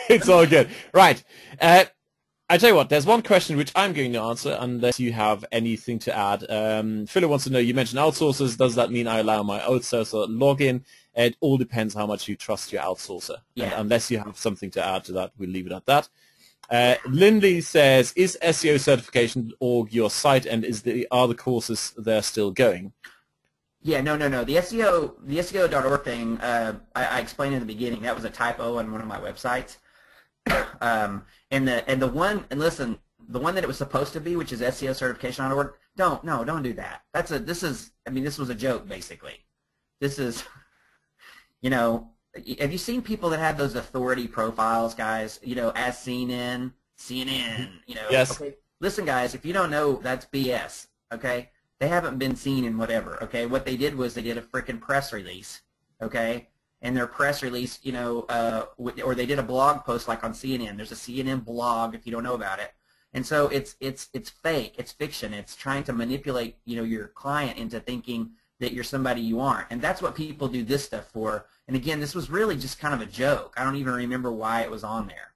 It's all good. Right. I tell you what, there's one question which I'm going to answer unless you have anything to add. Philip wants to know, you mentioned outsourcers. Does that mean I allow my outsourcer login? It all depends how much you trust your outsourcer. Yeah. And unless you have something to add to that, we'll leave it at that. Lindy says, is SEO certification.org your site, and are the courses there still going? Yeah, no. The SEO.org thing, I explained in the beginning, that was a typo on one of my websites. And listen, the one that it was supposed to be, which is SEO certification.org, don't do that. This was a joke basically. This is, have you seen people that have those authority profiles, guys? As seen in CNN. Yes. Okay, listen, guys, if you don't know, that's BS. Okay, they haven't been seen in whatever. Okay, what they did was they did a freaking press release. Okay, and their press release, or they did a blog post like on CNN. There's a CNN blog if you don't know about it. And so it's fake. It's fiction. It's trying to manipulate your client into thinking that you're somebody you aren't. And that's what people do this stuff for. And again, this was really just kind of a joke. I don't even remember why it was on there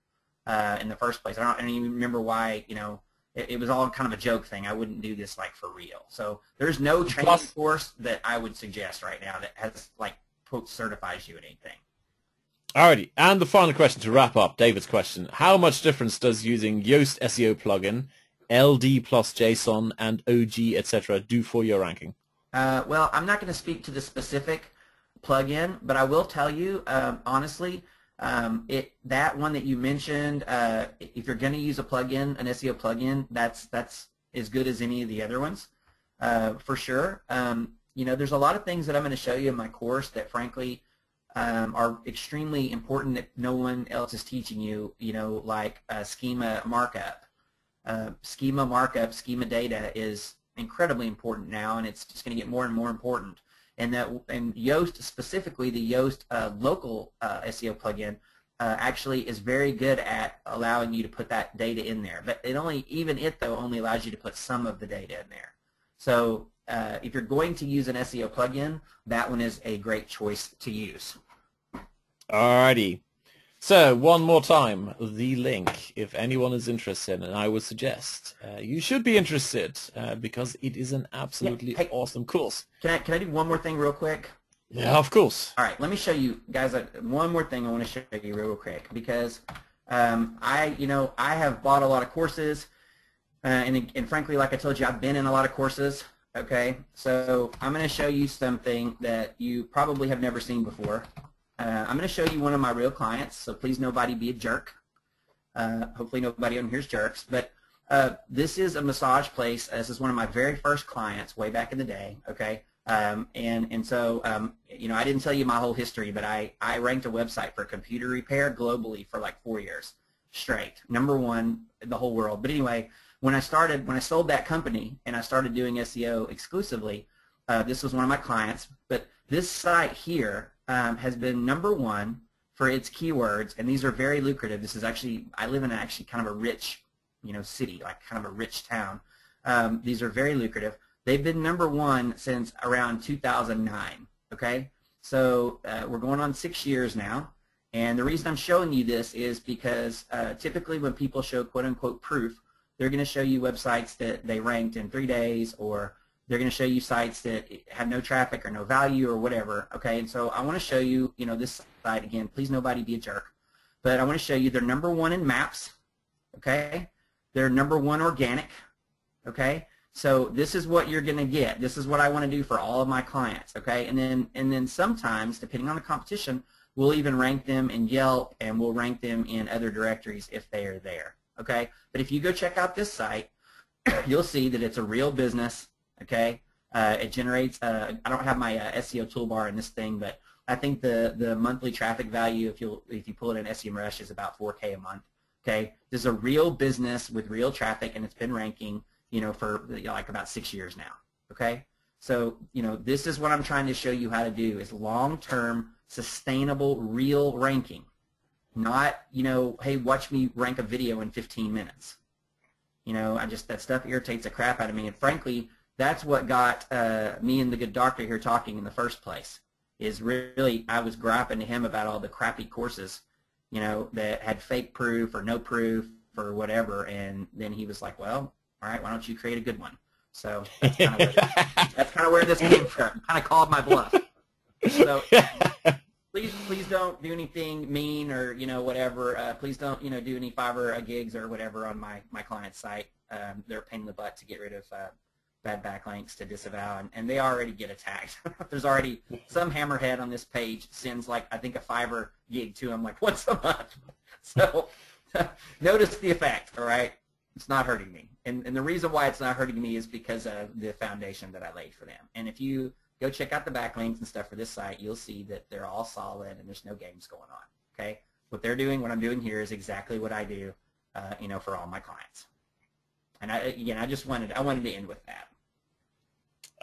in the first place. I don't even remember why, it was all kind of a joke thing. I wouldn't do this like for real. So there's no training course that I would suggest right now that has like quote certifies you in anything. Alrighty, and the final question to wrap up, David's question. How much difference does using Yoast SEO plugin, LD plus JSON, and OG, etc. do for your ranking? Well, I'm not going to speak to the specific plugin, but I will tell you, honestly, that one that you mentioned, if you're going to use a plugin, an SEO plugin, that's as good as any of the other ones, for sure. There's a lot of things that I'm going to show you in my course that, frankly, are extremely important that no one else is teaching you, like schema markup. Schema data is incredibly important now, and it's just going to get more and more important. And Yoast, specifically the Yoast local SEO plugin, actually is very good at allowing you to put that data in there. But even it only allows you to put some of the data in there. So if you're going to use an SEO plugin, that one is a great choice to use. Alrighty. So, one more time, the link, if anyone is interested, and I would suggest you should be interested because it is an absolutely awesome course. Can I do one more thing real quick? Yeah, of course. All right, let me show you guys one more thing I want to show you real quick, because I have bought a lot of courses, and frankly, like I told you, I've been in a lot of courses. Okay, so I'm going to show you something that you probably have never seen before. I'm going to show you one of my real clients, so please nobody be a jerk. Hopefully nobody on here is jerks. But this is a massage place. This is one of my very first clients way back in the day. Okay, so I didn't tell you my whole history, but I ranked a website for computer repair globally for like 4 years straight, #1 in the whole world. But anyway, when I sold that company and I started doing SEO exclusively, this was one of my clients. But this site here has been #1 for its keywords, and these are very lucrative. This is actually, I live in actually kind of a rich, city, like kind of a rich town. These are very lucrative. They've been #1 since around 2009. Okay, so we're going on 6 years now, and the reason I'm showing you this is because typically when people show quote-unquote proof they're going to show you websites that they ranked in 3 days, or they're going to show you sites that have no traffic or no value or whatever, okay? And so I want to show you, this site again. Please nobody be a jerk. But I want to show you they're #1 in maps, okay? They're #1 organic, okay? So this is what you're going to get. This is what I want to do for all of my clients, okay? And then sometimes, depending on the competition, we'll even rank them in Yelp, and we'll rank them in other directories if they are there, okay? But if you go check out this site, you'll see that it's a real business, okay? It generates, I don't have my SEO toolbar in this thing, but I think the monthly traffic value, if you pull it in SEMrush, is about 4K a month, okay? This is a real business with real traffic, and it's been ranking, for like about 6 years now, okay? So, this is what I'm trying to show you how to do, is long-term, sustainable, real ranking. Not, hey, watch me rank a video in 15 minutes. That stuff irritates the crap out of me, and frankly, that's what got me and the good doctor here talking in the first place, is really I was griping to him about all the crappy courses, that had fake proof or no proof or whatever, and then he was like, well, all right, why don't you create a good one? So that's kind of where this came from. Kind of called my bluff. So please don't do anything mean or whatever. Please don't do any Fiverr gigs or whatever on my client's site. They're a pain in the butt to get rid of bad backlinks to disavow, and they already get attacked. There's already some hammerhead on this page sends I think a Fiverr gig to them once a month. So notice the effect. All right, it's not hurting me, and the reason why it's not hurting me is because of the foundation that I laid for them. And if you go check out the backlinks and stuff for this site, you'll see that they're all solid and there's no games going on. Okay, what they're doing, what I'm doing here, is exactly what I do, for all my clients. And I wanted to end with that.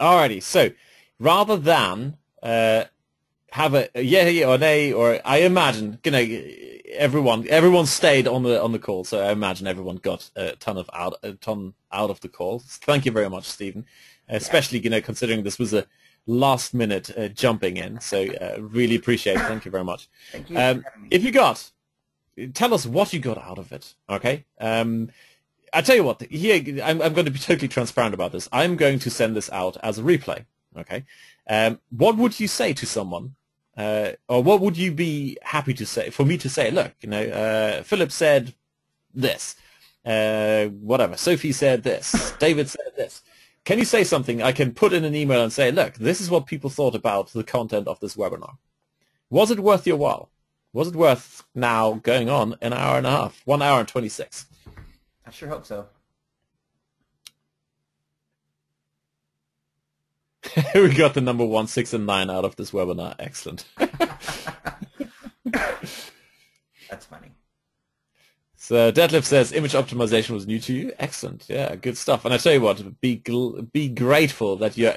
Alrighty, so rather than have a yeah or nay, or I imagine everyone stayed on the call, so I imagine everyone got a ton out of the call. Thank you very much, Stephen. Especially considering this was a last minute jumping in, so really appreciate it. Thank you very much. Thank you. Tell us what you got out of it, okay? I tell you what, here I'm going to be totally transparent about this. I'm going to send this out as a replay, okay? What would you say to someone, or what would you be happy to say, for me to say, look, Philip said this, whatever, Sophie said this, David said this. Can you say something I can put in an email and say, look, this is what people thought about the content of this webinar. Was it worth your while? Was it worth now going on an hour and a half, 1 hour and 26? I sure hope so. We got the number 1, 6, and 9 out of this webinar. Excellent. That's funny. So Detlef says image optimization was new to you. Excellent. Yeah, good stuff. And I tell you what, be grateful that you're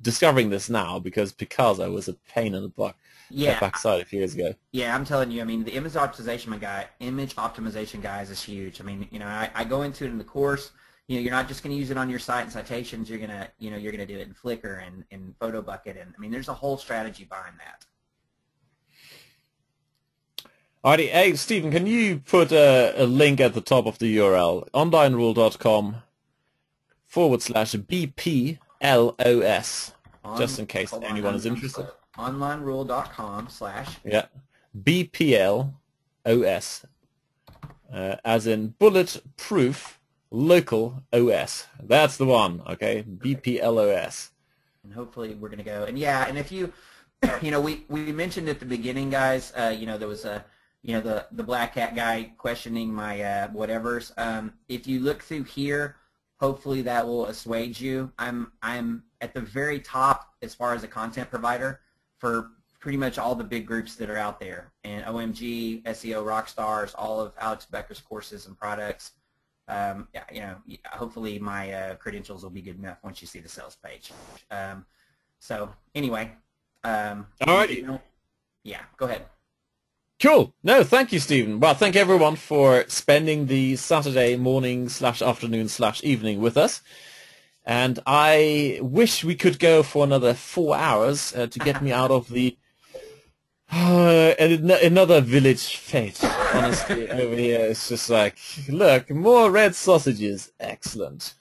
discovering this now, because Picasso was a pain in the butt. Yeah, backside a few years ago. Yeah, I'm telling you. I mean, the image optimization guys is huge. I mean, I go into it in the course. You're not just going to use it on your site and citations. You're gonna, you're gonna do it in Flickr and in Photo Bucket, and I mean, there's a whole strategy behind that. Alrighty, hey Stephen, can you put a link at the top of the URL, onlinerule.com/BPLOS, just in case anyone is interested. Onlinerule.com/ yeah, BPLOS, as in bulletproof local OS. That's the one, okay? BPLOS. And hopefully we're gonna go. And yeah, and if you, we mentioned at the beginning, guys. There was a, the black hat guy questioning my whatevers. If you look through here, hopefully that will assuage you. I'm at the very top as far as a content provider for pretty much all the big groups that are out there, and OMG, SEO Rockstars, all of Alex Becker's courses and products. Hopefully my credentials will be good enough once you see the sales page. So anyway, alrighty. Yeah, go ahead. Cool. No, thank you, Stephen. Well, thank everyone for spending the Saturday morning / afternoon / evening with us. And I wish we could go for another 4 hours to get me out of the And another village fete, honestly, over here. It's just like, look, more red sausages. Excellent.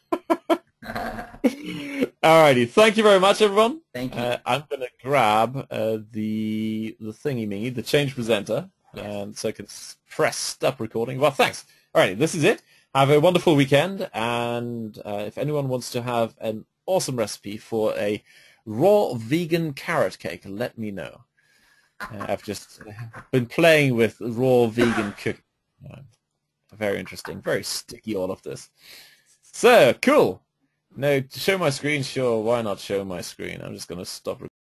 Alrighty, thank you very much, everyone. Thank you. I'm going to grab the thingy-me, the change presenter, and so I can press stop recording. Well, thanks. Alrighty, this is it. Have a wonderful weekend, and if anyone wants to have an awesome recipe for a raw vegan carrot cake, let me know. I've just been playing with raw vegan cooking. Very interesting, very sticky, all of this. So, cool. Now, to show my screen, sure, why not show my screen? I'm just going to stop recording.